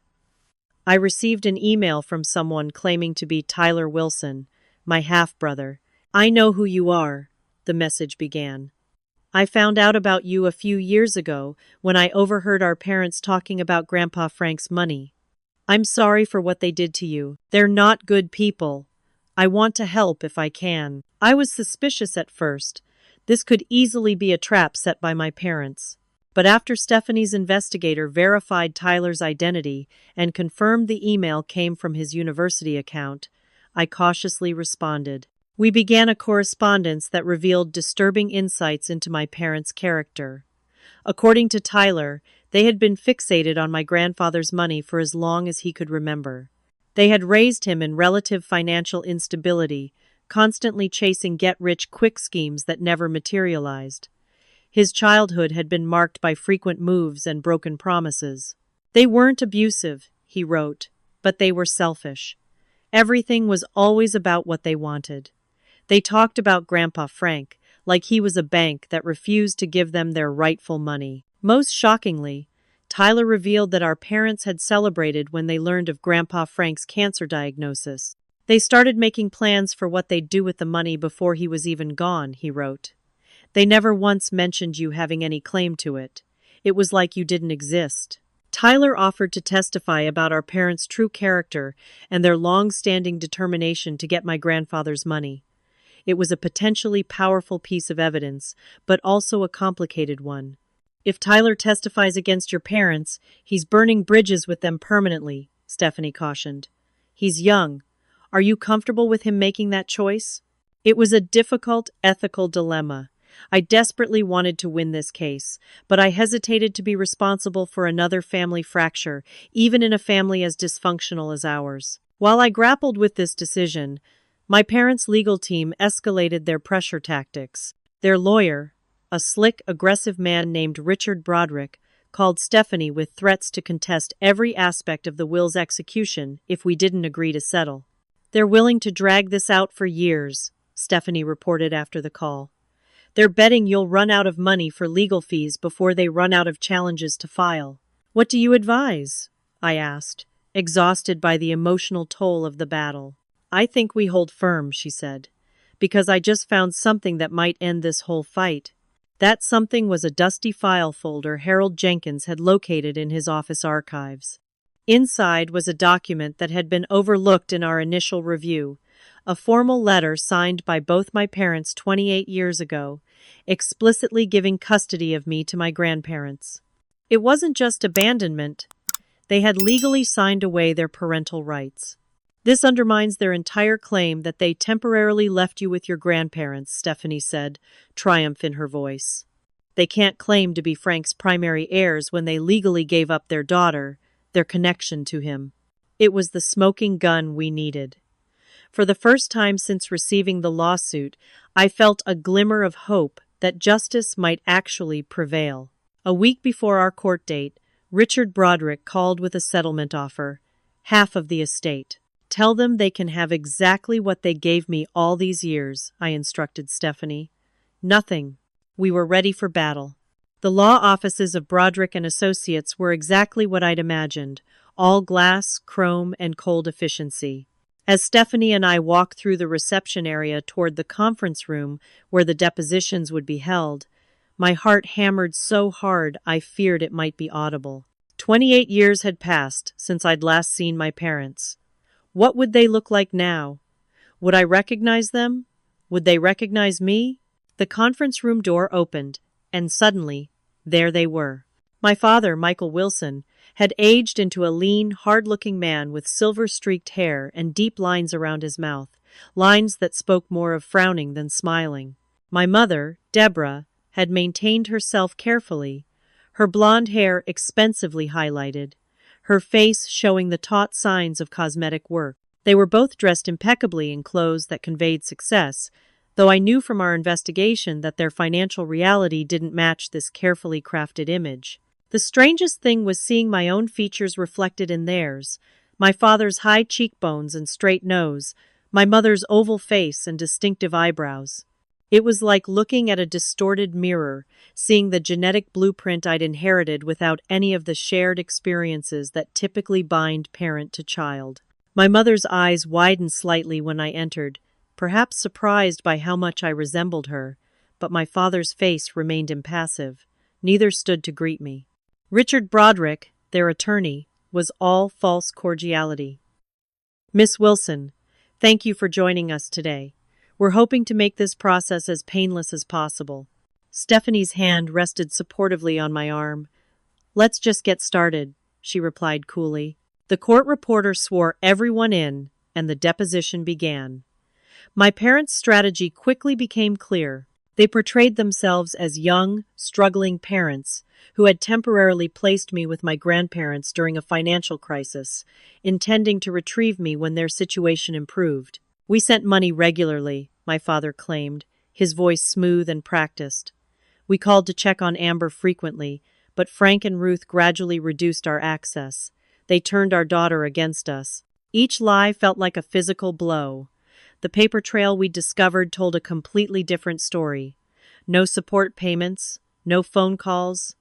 I received an email from someone claiming to be Tyler Wilson, my half-brother. I know who you are, the message began. I found out about you a few years ago when I overheard our parents talking about Grandpa Frank's money. I'm sorry for what they did to you. They're not good people. I want to help if I can. I was suspicious at first. This could easily be a trap set by my parents. But after Stephanie's investigator verified Tyler's identity and confirmed the email came from his university account, I cautiously responded. We began a correspondence that revealed disturbing insights into my parents' character. According to Tyler, they had been fixated on my grandfather's money for as long as he could remember. They had raised him in relative financial instability, constantly chasing get-rich-quick schemes that never materialized. His childhood had been marked by frequent moves and broken promises. They weren't abusive, he wrote, but they were selfish. Everything was always about what they wanted. They talked about Grandpa Frank like he was a bank that refused to give them their rightful money. Most shockingly, Tyler revealed that our parents had celebrated when they learned of Grandpa Frank's cancer diagnosis. They started making plans for what they'd do with the money before he was even gone, he wrote. They never once mentioned you having any claim to it. It was like you didn't exist. Tyler offered to testify about our parents' true character and their long-standing determination to get my grandfather's money. It was a potentially powerful piece of evidence, but also a complicated one. If Tyler testifies against your parents, he's burning bridges with them permanently, Stephanie cautioned. He's young. Are you comfortable with him making that choice? It was a difficult ethical dilemma. I desperately wanted to win this case, but I hesitated to be responsible for another family fracture, even in a family as dysfunctional as ours. While I grappled with this decision, my parents' legal team escalated their pressure tactics. Their lawyer, a slick, aggressive man named Richard Broderick, called Stephanie with threats to contest every aspect of the will's execution if we didn't agree to settle. They're willing to drag this out for years, Stephanie reported after the call. They're betting you'll run out of money for legal fees before they run out of challenges to file. What do you advise? I asked, exhausted by the emotional toll of the battle. I think we hold firm, she said, because I just found something that might end this whole fight. That something was a dusty file folder Harold Jenkins had located in his office archives. Inside was a document that had been overlooked in our initial review, a formal letter signed by both my parents 28 years ago, explicitly giving custody of me to my grandparents. It wasn't just abandonment. They had legally signed away their parental rights. This undermines their entire claim that they temporarily left you with your grandparents, Stephanie said, triumph in her voice. They can't claim to be Frank's primary heirs when they legally gave up their daughter, their connection to him. It was the smoking gun we needed. For the first time since receiving the lawsuit, I felt a glimmer of hope that justice might actually prevail. A week before our court date, Richard Broderick called with a settlement offer, half of the estate. Tell them they can have exactly what they gave me all these years, I instructed Stephanie. Nothing. We were ready for battle. The law offices of Broderick and Associates were exactly what I'd imagined, all glass, chrome, and cold efficiency. As Stephanie and I walked through the reception area toward the conference room where the depositions would be held, my heart hammered so hard I feared it might be audible. 28 years had passed since I'd last seen my parents. What would they look like now? Would I recognize them? Would they recognize me? The conference room door opened, and suddenly, there they were. My father, Michael Wilson, had aged into a lean, hard-looking man with silver-streaked hair and deep lines around his mouth, lines that spoke more of frowning than smiling. My mother, Deborah, had maintained herself carefully, her blonde hair expensively highlighted, her face showing the taut signs of cosmetic work. They were both dressed impeccably in clothes that conveyed success, though I knew from our investigation that their financial reality didn't match this carefully crafted image. The strangest thing was seeing my own features reflected in theirs, my father's high cheekbones and straight nose, my mother's oval face and distinctive eyebrows. It was like looking at a distorted mirror, seeing the genetic blueprint I'd inherited without any of the shared experiences that typically bind parent to child. My mother's eyes widened slightly when I entered, perhaps surprised by how much I resembled her, but my father's face remained impassive. Neither stood to greet me. Richard Broderick, their attorney, was all false cordiality. Miss Wilson, thank you for joining us today. We're hoping to make this process as painless as possible. Stephanie's hand rested supportively on my arm. Let's just get started, she replied coolly. The court reporter swore everyone in, and the deposition began. My parents' strategy quickly became clear. They portrayed themselves as young, struggling parents who had temporarily placed me with my grandparents during a financial crisis, intending to retrieve me when their situation improved. We sent money regularly, my father claimed, his voice smooth and practiced. We called to check on Amber frequently, but Frank and Ruth gradually reduced our access. They turned our daughter against us. Each lie felt like a physical blow. The paper trail we discovered told a completely different story. No support payments, no phone calls,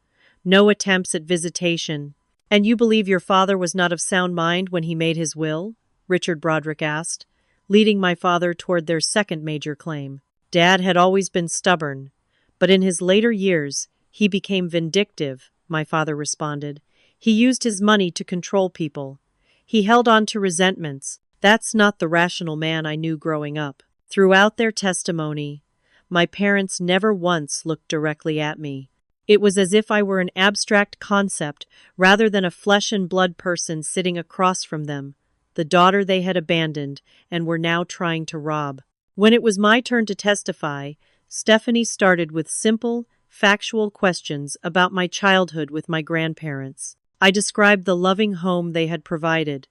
no attempts at visitation. And you believe your father was not of sound mind when he made his will? Richard Broderick asked, leading my father toward their second major claim. Dad had always been stubborn, but in his later years, he became vindictive, my father responded. He used his money to control people. He held on to resentments. That's not the rational man I knew growing up. Throughout their testimony, my parents never once looked directly at me. It was as if I were an abstract concept rather than a flesh and blood person sitting across from them, the daughter they had abandoned and were now trying to rob. When it was my turn to testify, Stephanie started with simple, factual questions about my childhood with my grandparents. I described the loving home they had provided,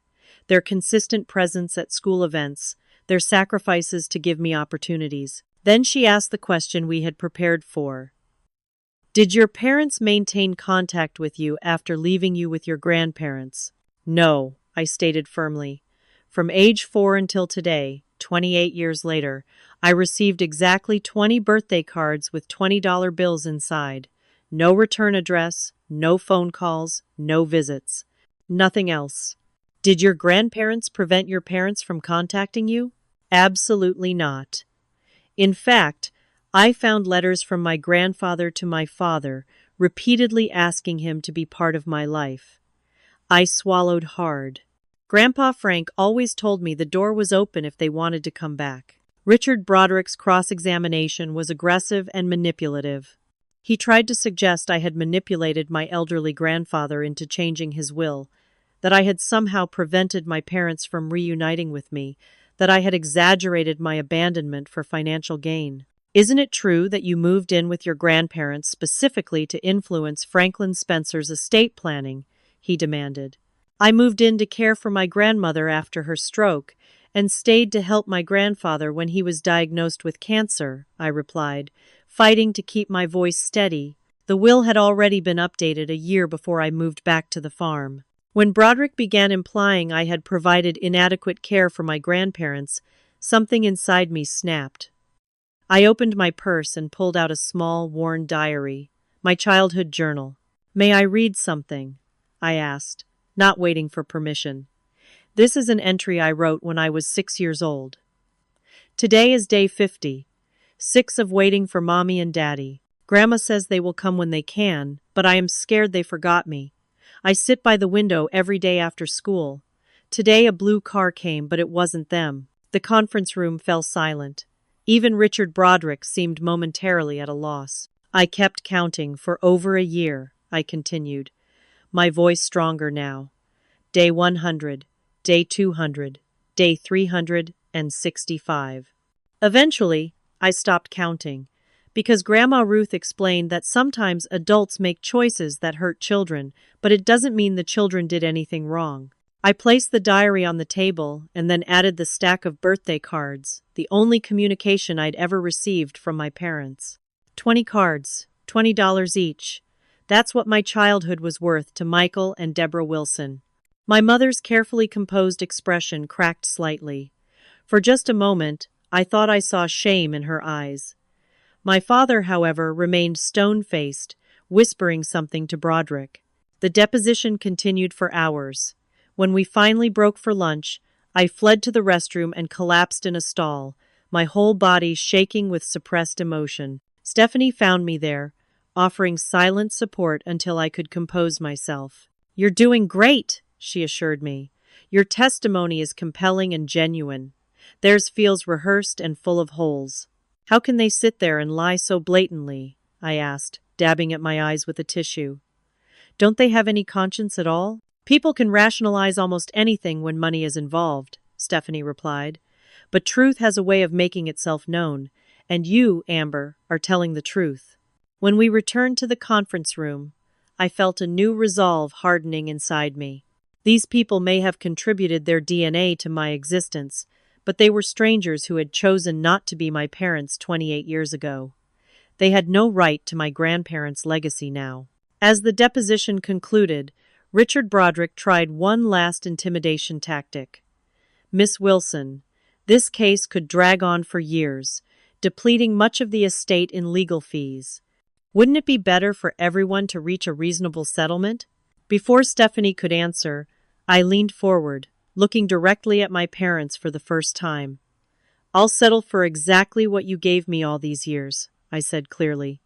their consistent presence at school events, their sacrifices to give me opportunities. Then she asked the question we had prepared for. Did your parents maintain contact with you after leaving you with your grandparents? No, I stated firmly. From age 4 until today, 28 years later, I received exactly 20 birthday cards with $20 bills inside. No return address, no phone calls, no visits. Nothing else. Did your grandparents prevent your parents from contacting you? Absolutely not. In fact, I found letters from my grandfather to my father, repeatedly asking him to be part of my life. I swallowed hard. Grandpa Frank always told me the door was open if they wanted to come back. Richard Broderick's cross-examination was aggressive and manipulative. He tried to suggest I had manipulated my elderly grandfather into changing his will, that I had somehow prevented my parents from reuniting with me, that I had exaggerated my abandonment for financial gain. Isn't it true that you moved in with your grandparents specifically to influence Franklin Spencer's estate planning? He demanded. I moved in to care for my grandmother after her stroke and stayed to help my grandfather when he was diagnosed with cancer, I replied, fighting to keep my voice steady. The will had already been updated a year before I moved back to the farm. When Broderick began implying I had provided inadequate care for my grandparents, something inside me snapped. I opened my purse and pulled out a small, worn diary, my childhood journal. May I read something? I asked, not waiting for permission. This is an entry I wrote when I was 6 years old. Today is day 50, 6 of waiting for Mommy and Daddy. Grandma says they will come when they can, but I am scared they forgot me. I sit by the window every day after school. Today a blue car came, but it wasn't them. The conference room fell silent. Even Richard Broderick seemed momentarily at a loss. I kept counting for over a year, I continued, my voice stronger now. Day 100, day 200, day 365. Eventually, I stopped counting, because Grandma Ruth explained that sometimes adults make choices that hurt children, but it doesn't mean the children did anything wrong. I placed the diary on the table and then added the stack of birthday cards, the only communication I'd ever received from my parents. 20 cards, $20 each. That's what my childhood was worth to Michael and Deborah Wilson. My mother's carefully composed expression cracked slightly. For just a moment, I thought I saw shame in her eyes. My father, however, remained stone-faced, whispering something to Broderick. The deposition continued for hours. When we finally broke for lunch, I fled to the restroom and collapsed in a stall, my whole body shaking with suppressed emotion. Stephanie found me there, offering silent support until I could compose myself. "You're doing great," she assured me. "Your testimony is compelling and genuine. Theirs feels rehearsed and full of holes." "How can they sit there and lie so blatantly?" I asked, dabbing at my eyes with a tissue. "Don't they have any conscience at all?" "People can rationalize almost anything when money is involved," Stephanie replied. "But truth has a way of making itself known, and you, Amber, are telling the truth." When we returned to the conference room, I felt a new resolve hardening inside me. These people may have contributed their DNA to my existence, but they were strangers who had chosen not to be my parents 28 years ago. They had no right to my grandparents' legacy now. As the deposition concluded, Richard Broderick tried one last intimidation tactic. "Miss Wilson, this case could drag on for years, depleting much of the estate in legal fees. Wouldn't it be better for everyone to reach a reasonable settlement?" Before Stephanie could answer, I leaned forward, looking directly at my parents for the first time. "I'll settle for exactly what you gave me all these years," I said clearly.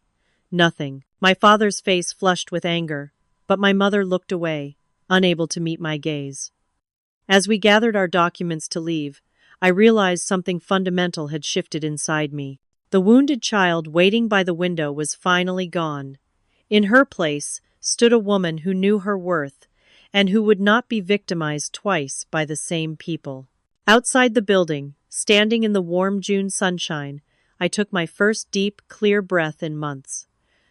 "Nothing." My father's face flushed with anger, but my mother looked away, unable to meet my gaze. As we gathered our documents to leave, I realized something fundamental had shifted inside me. The wounded child waiting by the window was finally gone. In her place stood a woman who knew her worth, and who would not be victimized twice by the same people. Outside the building, standing in the warm June sunshine, I took my first deep, clear breath in months.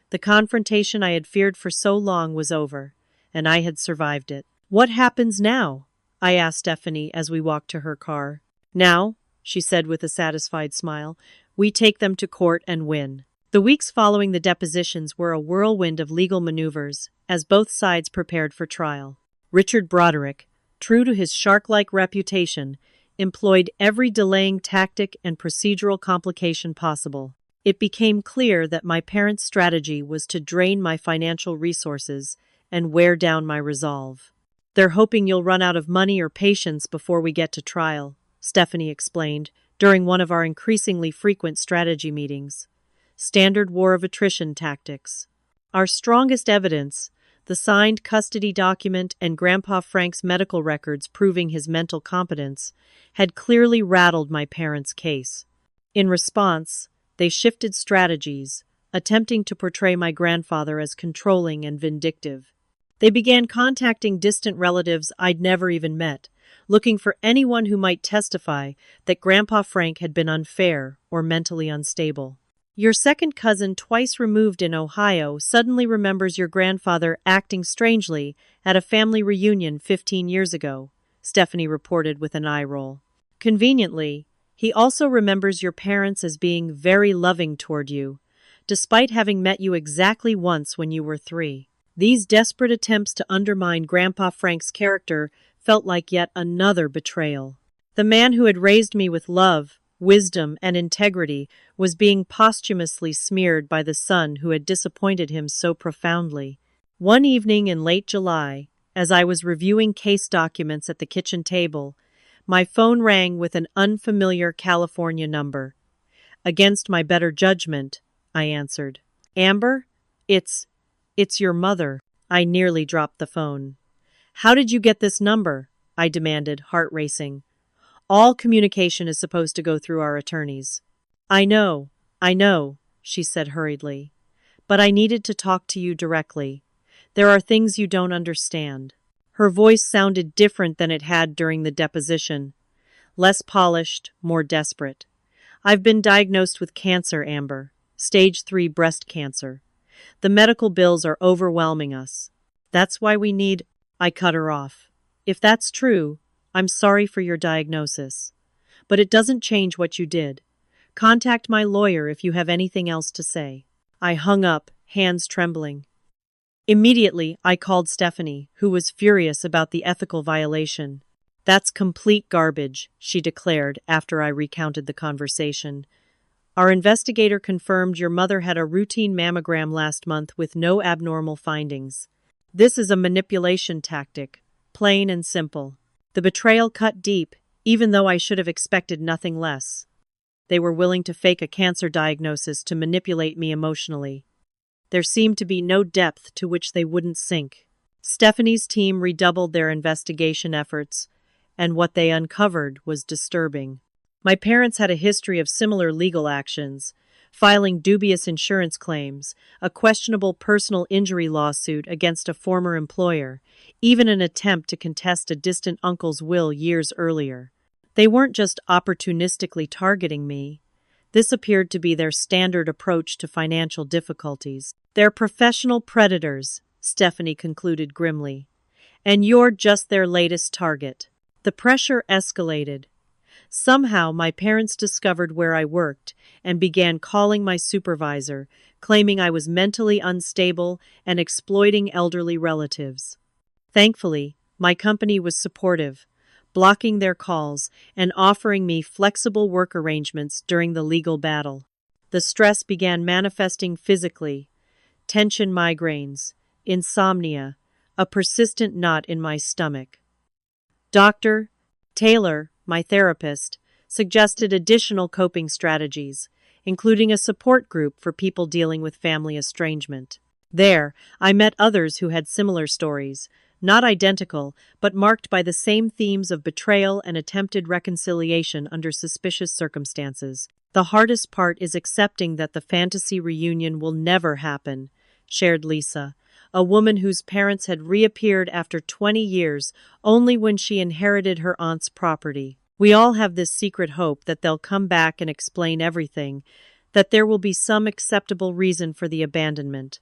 The confrontation I had feared for so long was over, and I had survived it. "What happens now?" I asked Stephanie as we walked to her car. "Now," she said with a satisfied smile, "we take them to court and win." The weeks following the depositions were a whirlwind of legal maneuvers, as both sides prepared for trial. Richard Broderick, true to his shark-like reputation, employed every delaying tactic and procedural complication possible. It became clear that my parents' strategy was to drain my financial resources and wear down my resolve. "They're hoping you'll run out of money or patience before we get to trial," Stephanie explained during one of our increasingly frequent strategy meetings. Standard war of attrition tactics. Our strongest evidence, the signed custody document and Grandpa Frank's medical records proving his mental competence, had clearly rattled my parents' case. In response, they shifted strategies, attempting to portray my grandfather as controlling and vindictive. They began contacting distant relatives I'd never even met, looking for anyone who might testify that Grandpa Frank had been unfair or mentally unstable. Your second cousin, twice removed in Ohio, suddenly remembers your grandfather acting strangely at a family reunion 15 years ago, Stephanie reported with an eye roll. Conveniently, he also remembers your parents as being very loving toward you, despite having met you exactly once when you were 3. These desperate attempts to undermine Grandpa Frank's character felt like yet another betrayal. The man who had raised me with love, wisdom, and integrity was being posthumously smeared by the son who had disappointed him so profoundly. One evening in late July, as I was reviewing case documents at the kitchen table, my phone rang with an unfamiliar California number. Against my better judgment, I answered. Amber? It's your mother. I nearly dropped the phone. How did you get this number? I demanded, heart racing. All communication is supposed to go through our attorneys. I know, she said hurriedly. But I needed to talk to you directly. There are things you don't understand. Her voice sounded different than it had during the deposition. Less polished, more desperate. I've been diagnosed with cancer, Amber. Stage 3 breast cancer. The medical bills are overwhelming us. That's why we need... I cut her off. If that's true, I'm sorry for your diagnosis. But it doesn't change what you did. Contact my lawyer if you have anything else to say. I hung up, hands trembling. Immediately, I called Stephanie, who was furious about the ethical violation. That's complete garbage, she declared after I recounted the conversation. Our investigator confirmed your mother had a routine mammogram last month with no abnormal findings. This is a manipulation tactic, plain and simple. The betrayal cut deep, even though I should have expected nothing less. They were willing to fake a cancer diagnosis to manipulate me emotionally. There seemed to be no depth to which they wouldn't sink. Stephanie's team redoubled their investigation efforts, and what they uncovered was disturbing. My parents had a history of similar legal actions, filing dubious insurance claims, a questionable personal injury lawsuit against a former employer, even an attempt to contest a distant uncle's will years earlier. They weren't just opportunistically targeting me. This appeared to be their standard approach to financial difficulties. They're professional predators, Stephanie concluded grimly. And you're just their latest target. The pressure escalated. Somehow, my parents discovered where I worked and began calling my supervisor, claiming I was mentally unstable and exploiting elderly relatives. Thankfully, my company was supportive, blocking their calls and offering me flexible work arrangements during the legal battle. The stress began manifesting physically: tension migraines, insomnia, a persistent knot in my stomach. Dr. Taylor, my therapist, suggested additional coping strategies, including a support group for people dealing with family estrangement. There, I met others who had similar stories, not identical, but marked by the same themes of betrayal and attempted reconciliation under suspicious circumstances. The hardest part is accepting that the fantasy reunion will never happen, shared Lisa, a woman whose parents had reappeared after 20 years only when she inherited her aunt's property. We all have this secret hope that they'll come back and explain everything, that there will be some acceptable reason for the abandonment.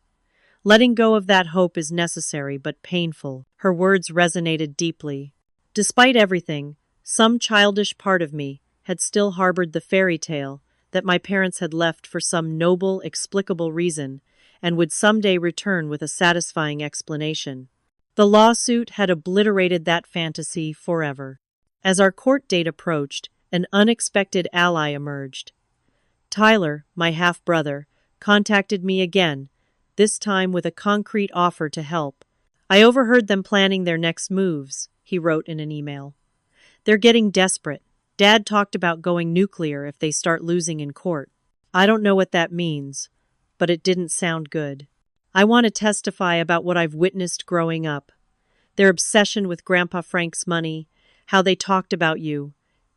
Letting go of that hope is necessary but painful. Her words resonated deeply. Despite everything, some childish part of me had still harbored the fairy tale that my parents had left for some noble, explicable reason and would someday return with a satisfying explanation. The lawsuit had obliterated that fantasy forever. As our court date approached, an unexpected ally emerged. Tyler, my half-brother, contacted me again, this time with a concrete offer to help. I overheard them planning their next moves, he wrote in an email. They're getting desperate. Dad talked about going nuclear if they start losing in court. I don't know what that means, but it didn't sound good. I want to testify about what I've witnessed growing up. Their obsession with Grandpa Frank's money, how they talked about you,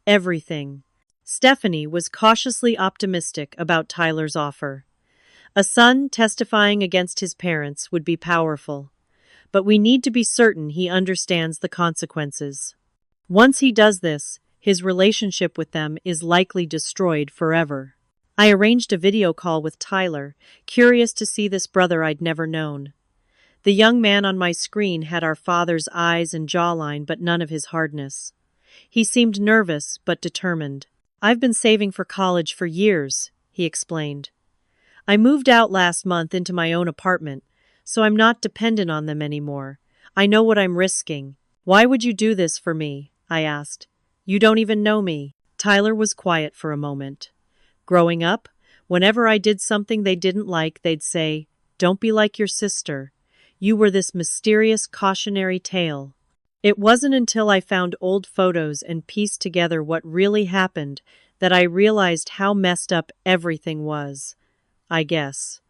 everything. Stephanie was cautiously optimistic about Tyler's offer. A son testifying against his parents would be powerful, but we need to be certain he understands the consequences. Once he does this, his relationship with them is likely destroyed forever. I arranged a video call with Tyler, curious to see this brother I'd never known. The young man on my screen had our father's eyes and jawline, but none of his hardness. He seemed nervous, but determined. "I've been saving for college for years," he explained. "I moved out last month into my own apartment, so I'm not dependent on them anymore. I know what I'm risking." "Why would you do this for me?" I asked. "You don't even know me." Tyler was quiet for a moment. "Growing up, whenever I did something they didn't like, they'd say, 'Don't be like your sister.' You were this mysterious cautionary tale." It wasn't until I found old photos and pieced together what really happened that I realized how messed up everything was. I guess.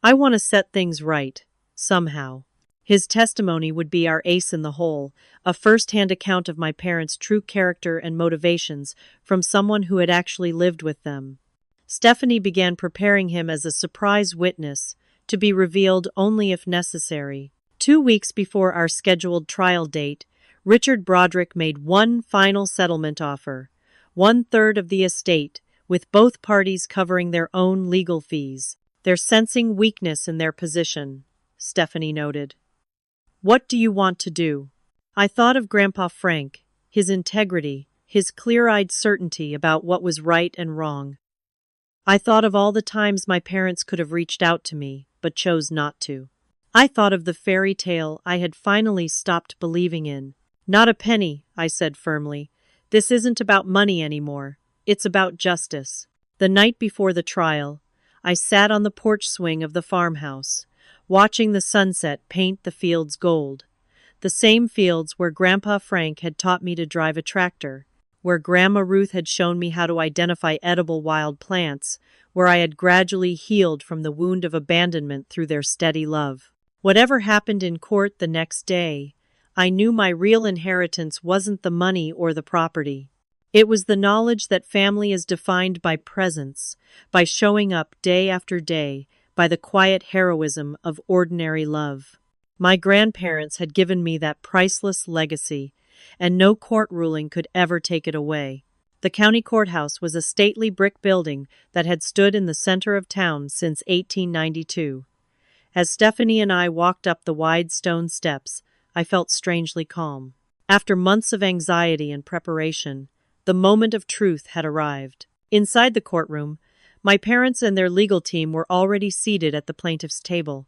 I want to set things right, somehow. His testimony would be our ace in the hole, a first-hand account of my parents' true character and motivations from someone who had actually lived with them. Stephanie began preparing him as a surprise witness, to be revealed only if necessary. 2 weeks before our scheduled trial date, Richard Broderick made one final settlement offer, 1/3 of the estate, with both parties covering their own legal fees. "They're sensing weakness in their position," Stephanie noted. "What do you want to do?" I thought of Grandpa Frank, his integrity, his clear-eyed certainty about what was right and wrong. I thought of all the times my parents could have reached out to me, but chose not to. I thought of the fairy tale I had finally stopped believing in. "Not a penny," I said firmly. "This isn't about money anymore. It's about justice." The night before the trial, I sat on the porch swing of the farmhouse, watching the sunset paint the fields gold. The same fields where Grandpa Frank had taught me to drive a tractor, where Grandma Ruth had shown me how to identify edible wild plants, where I had gradually healed from the wound of abandonment through their steady love. Whatever happened in court the next day, I knew my real inheritance wasn't the money or the property. It was the knowledge that family is defined by presence, by showing up day after day, by the quiet heroism of ordinary love. My grandparents had given me that priceless legacy, and no court ruling could ever take it away. The county courthouse was a stately brick building that had stood in the center of town since 1892. As Stephanie and I walked up the wide stone steps, I felt strangely calm. After months of anxiety and preparation, the moment of truth had arrived. Inside the courtroom, my parents and their legal team were already seated at the plaintiff's table.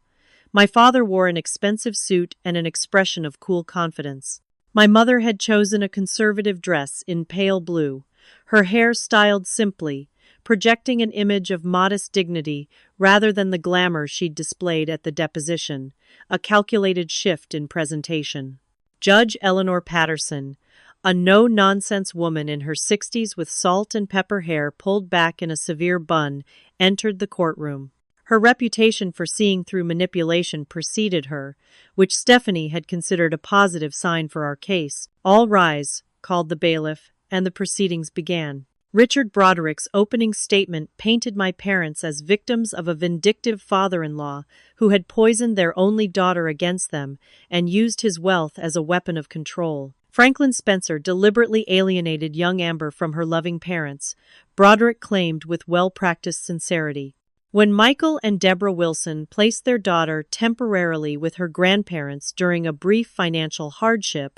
My father wore an expensive suit and an expression of cool confidence. My mother had chosen a conservative dress in pale blue, her hair styled simply, projecting an image of modest dignity rather than the glamour she'd displayed at the deposition, a calculated shift in presentation. Judge Eleanor Patterson, a no-nonsense woman in her 60s with salt and pepper hair pulled back in a severe bun, entered the courtroom. Her reputation for seeing through manipulation preceded her, which Stephanie had considered a positive sign for our case. "All rise," called the bailiff, and the proceedings began. Richard Broderick's opening statement painted my parents as victims of a vindictive father-in-law who had poisoned their only daughter against them and used his wealth as a weapon of control. Franklin Spencer deliberately alienated young Amber from her loving parents, Broderick claimed with well-practiced sincerity. When Michael and Deborah Wilson placed their daughter temporarily with her grandparents during a brief financial hardship,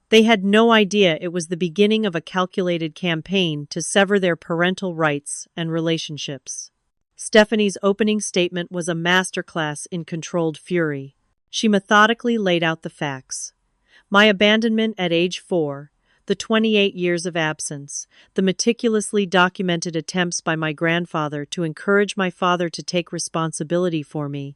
they had no idea it was the beginning of a calculated campaign to sever their parental rights and relationships. Stephanie's opening statement was a masterclass in controlled fury. She methodically laid out the facts. My abandonment at age 4, the 28 years of absence, the meticulously documented attempts by my grandfather to encourage my father to take responsibility for me,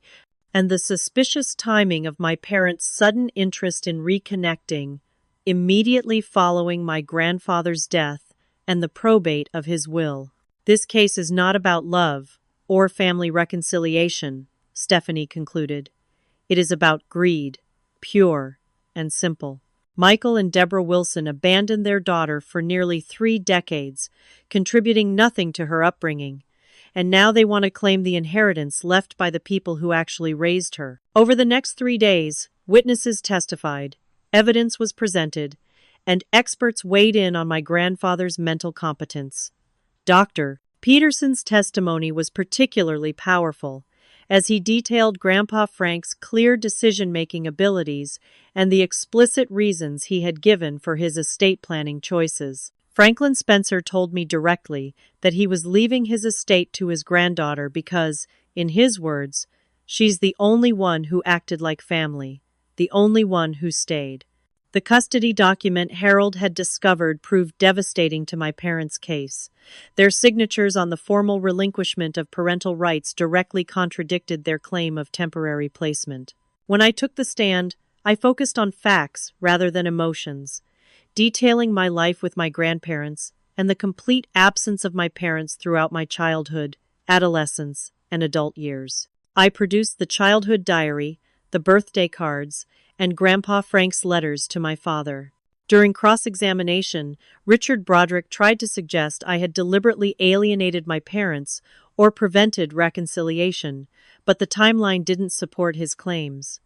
and the suspicious timing of my parents' sudden interest in reconnecting immediately following my grandfather's death and the probate of his will. "This case is not about love or family reconciliation," Stephanie concluded. "It is about greed, pure and simple." Michael and Deborah Wilson abandoned their daughter for nearly 3 decades, contributing nothing to her upbringing, and now they want to claim the inheritance left by the people who actually raised her. Over the next 3 days, witnesses testified, evidence was presented, and experts weighed in on my grandfather's mental competence. Dr. Peterson's testimony was particularly powerful, as he detailed Grandpa Frank's clear decision-making abilities and the explicit reasons he had given for his estate planning choices. Franklin Spencer told me directly that he was leaving his estate to his granddaughter because, in his words, she's the only one who acted like family, the only one who stayed. The custody document Harold had discovered proved devastating to my parents' case. Their signatures on the formal relinquishment of parental rights directly contradicted their claim of temporary placement. When I took the stand, I focused on facts rather than emotions, detailing my life with my grandparents and the complete absence of my parents throughout my childhood, adolescence, and adult years. I produced the childhood diary, the birthday cards, and Grandpa Frank's letters to my father. During cross-examination, Richard Broderick tried to suggest I had deliberately alienated my parents or prevented reconciliation, but the timeline didn't support his claims.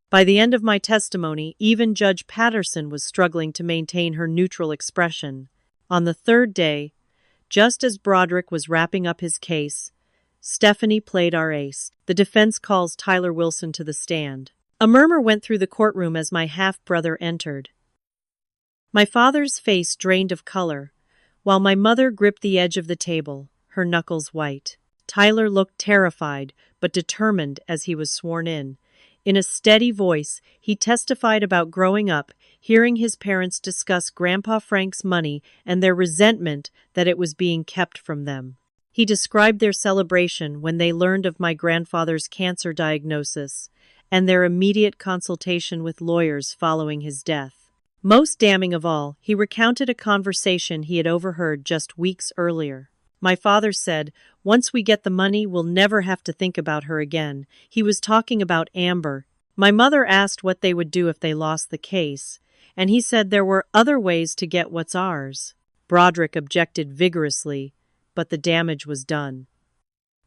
By the end of my testimony, even Judge Patterson was struggling to maintain her neutral expression. On the third day, just as Broderick was wrapping up his case, Stephanie played our ace. The defense calls Tyler Wilson to the stand. A murmur went through the courtroom as my half-brother entered. My father's face drained of color, while my mother gripped the edge of the table, her knuckles white. Tyler looked terrified, but determined as he was sworn in. In a steady voice, he testified about growing up, hearing his parents discuss Grandpa Frank's money and their resentment that it was being kept from them. He described their celebration when they learned of my grandfather's cancer diagnosis and their immediate consultation with lawyers following his death. Most damning of all, he recounted a conversation he had overheard just weeks earlier. My father said, "Once we get the money, we'll never have to think about her again." He was talking about Amber. My mother asked what they would do if they lost the case, and he said there were other ways to get what's ours. Broderick objected vigorously, but the damage was done.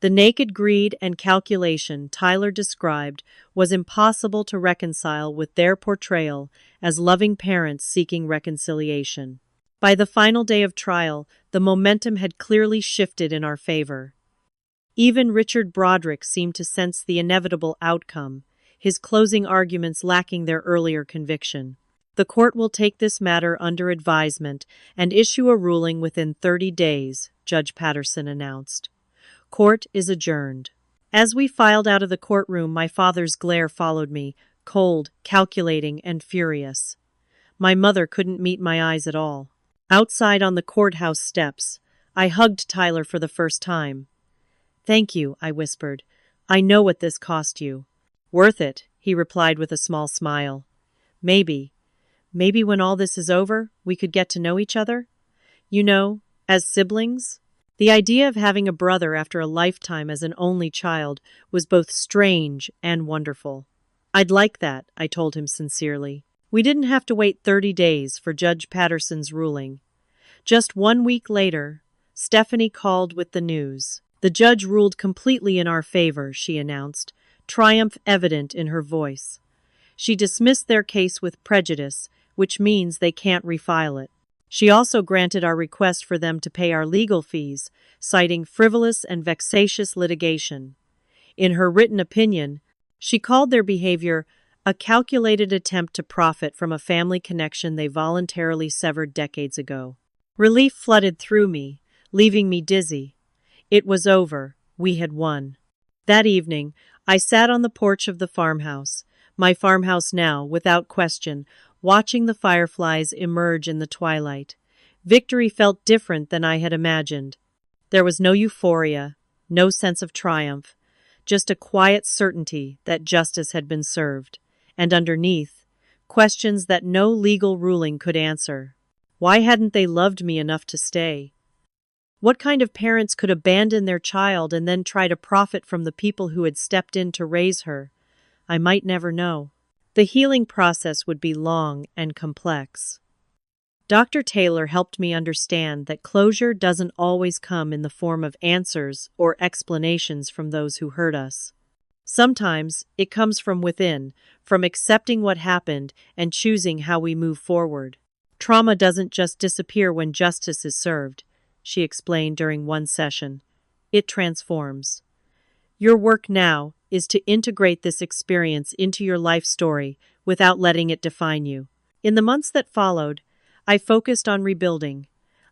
The naked greed and calculation Tyler described was impossible to reconcile with their portrayal as loving parents seeking reconciliation. By the final day of trial, the momentum had clearly shifted in our favor. Even Richard Broderick seemed to sense the inevitable outcome, his closing arguments lacking their earlier conviction. The court will take this matter under advisement and issue a ruling within 30 days, Judge Patterson announced. Court is adjourned. As we filed out of the courtroom, my father's glare followed me, cold, calculating, and furious. My mother couldn't meet my eyes at all. Outside on the courthouse steps, I hugged Tyler for the first time. "Thank you," I whispered. "I know what this cost you." "Worth it," he replied with a small smile. Maybe when all this is over, we could get to know each other? You know, as siblings?" The idea of having a brother after a lifetime as an only child was both strange and wonderful. "I'd like that," I told him sincerely. We didn't have to wait 30 days for Judge Patterson's ruling. Just 1 week later, Stephanie called with the news. "The judge ruled completely in our favor," she announced, triumph evident in her voice. "She dismissed their case with prejudice, which means they can't refile it. She also granted our request for them to pay our legal fees, citing frivolous and vexatious litigation. In her written opinion, she called their behavior a calculated attempt to profit from a family connection they voluntarily severed decades ago." Relief flooded through me, leaving me dizzy. It was over. We had won. That evening, I sat on the porch of the farmhouse, my farmhouse now, without question, watching the fireflies emerge in the twilight. Victory felt different than I had imagined. There was no euphoria, no sense of triumph, just a quiet certainty that justice had been served. And underneath, questions that no legal ruling could answer. Why hadn't they loved me enough to stay? What kind of parents could abandon their child and then try to profit from the people who had stepped in to raise her? I might never know. The healing process would be long and complex. Dr. Taylor helped me understand that closure doesn't always come in the form of answers or explanations from those who hurt us. Sometimes it comes from within, from accepting what happened and choosing how we move forward. Trauma doesn't just disappear when justice is served, she explained during one session. It transforms. Your work now is to integrate this experience into your life story without letting it define you. In the months that followed, I focused on rebuilding.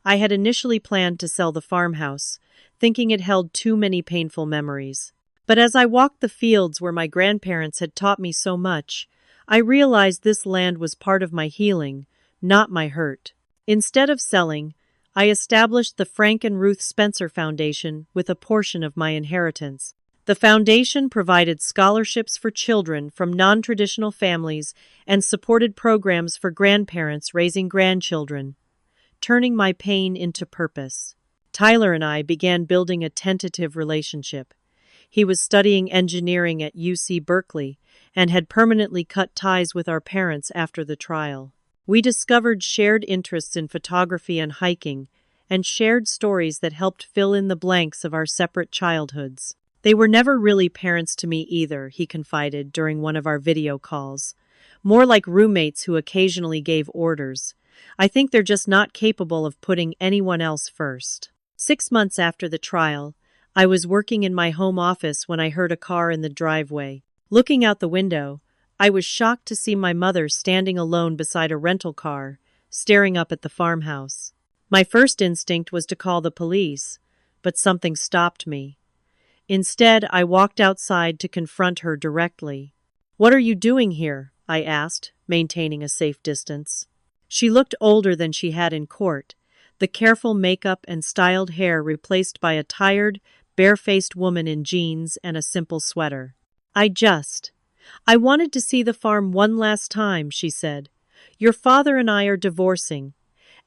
I had initially planned to sell the farmhouse, thinking it held too many painful memories. But as I walked the fields where my grandparents had taught me so much, I realized this land was part of my healing, not my hurt. Instead of selling, I established the Frank and Ruth Spencer Foundation with a portion of my inheritance. The foundation provided scholarships for children from non-traditional families and supported programs for grandparents raising grandchildren, turning my pain into purpose. Tyler and I began building a tentative relationship. He was studying engineering at UC Berkeley and had permanently cut ties with our parents after the trial. We discovered shared interests in photography and hiking, and shared stories that helped fill in the blanks of our separate childhoods. They were never really parents to me either, he confided during one of our video calls. More like roommates who occasionally gave orders. I think they're just not capable of putting anyone else first. 6 months after the trial, I was working in my home office when I heard a car in the driveway. Looking out the window, I was shocked to see my mother standing alone beside a rental car, staring up at the farmhouse. My first instinct was to call the police, but something stopped me. Instead, I walked outside to confront her directly. "What are you doing here?" I asked, maintaining a safe distance. She looked older than she had in court, the careful makeup and styled hair replaced by a tired, bare-faced woman in jeans and a simple sweater. I wanted to see the farm one last time," she said. "Your father and I are divorcing.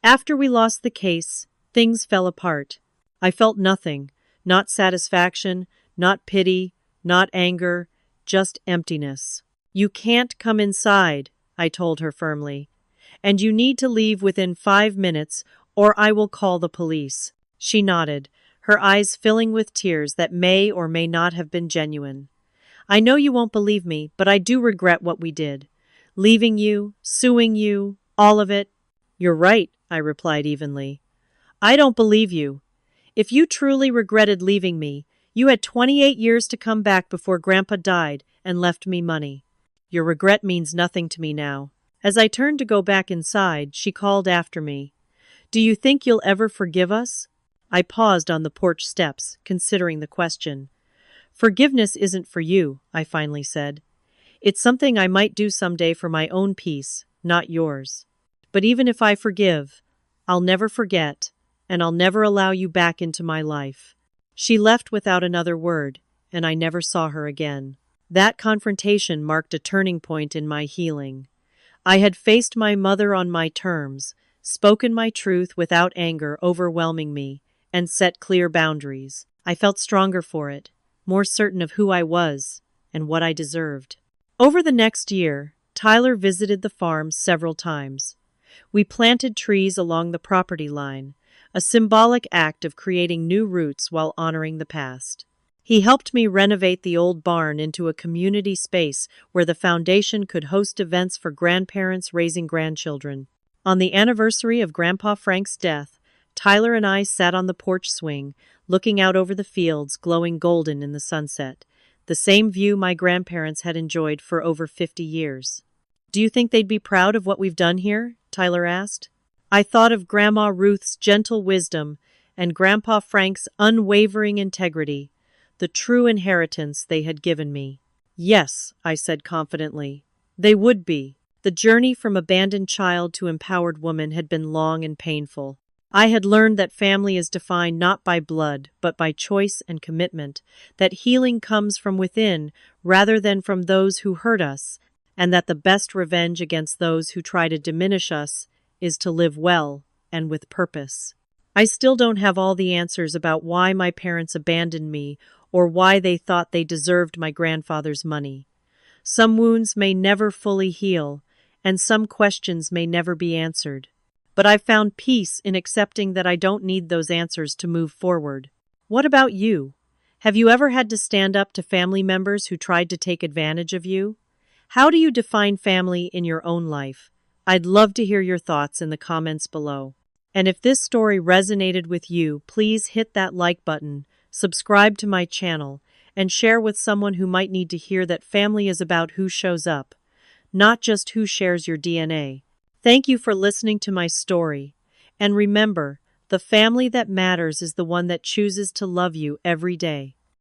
After we lost the case, things fell apart. I felt nothing. Not satisfaction, not pity, not anger, just emptiness." "You can't come inside," I told her firmly. "And you need to leave within 5 minutes, or I will call the police." She nodded, her eyes filling with tears that may or may not have been genuine. "I know you won't believe me, but I do regret what we did. Leaving you, suing you, all of it." "You're right," I replied evenly. "I don't believe you. If you truly regretted leaving me, you had 28 years to come back before Grandpa died and left me money. Your regret means nothing to me now." As I turned to go back inside, she called after me. "Do you think you'll ever forgive us?" I paused on the porch steps, considering the question. "Forgiveness isn't for you," I finally said. "It's something I might do someday for my own peace, not yours. But even if I forgive, I'll never forget, and I'll never allow you back into my life." She left without another word, and I never saw her again. That confrontation marked a turning point in my healing. I had faced my mother on my terms, spoken my truth without anger overwhelming me, and set clear boundaries. I felt stronger for it, more certain of who I was and what I deserved. Over the next year, Tyler visited the farm several times. We planted trees along the property line, a symbolic act of creating new roots while honoring the past. He helped me renovate the old barn into a community space where the foundation could host events for grandparents raising grandchildren. On the anniversary of Grandpa Frank's death, Tyler and I sat on the porch swing, looking out over the fields glowing golden in the sunset, the same view my grandparents had enjoyed for over 50 years. "Do you think they'd be proud of what we've done here?" Tyler asked. I thought of Grandma Ruth's gentle wisdom and Grandpa Frank's unwavering integrity, the true inheritance they had given me. "Yes," I said confidently, "they would be." The journey from abandoned child to empowered woman had been long and painful. I had learned that family is defined not by blood, but by choice and commitment, that healing comes from within rather than from those who hurt us, and that the best revenge against those who try to diminish us is to live well and with purpose. I still don't have all the answers about why my parents abandoned me or why they thought they deserved my grandfather's money. Some wounds may never fully heal, and some questions may never be answered. but I've found peace in accepting that I don't need those answers to move forward. What about you? Have you ever had to stand up to family members who tried to take advantage of you? How do you define family in your own life? I'd love to hear your thoughts in the comments below. And if this story resonated with you, please hit that like button, subscribe to my channel, and share with someone who might need to hear that family is about who shows up, not just who shares your DNA. Thank you for listening to my story. And remember, the family that matters is the one that chooses to love you every day.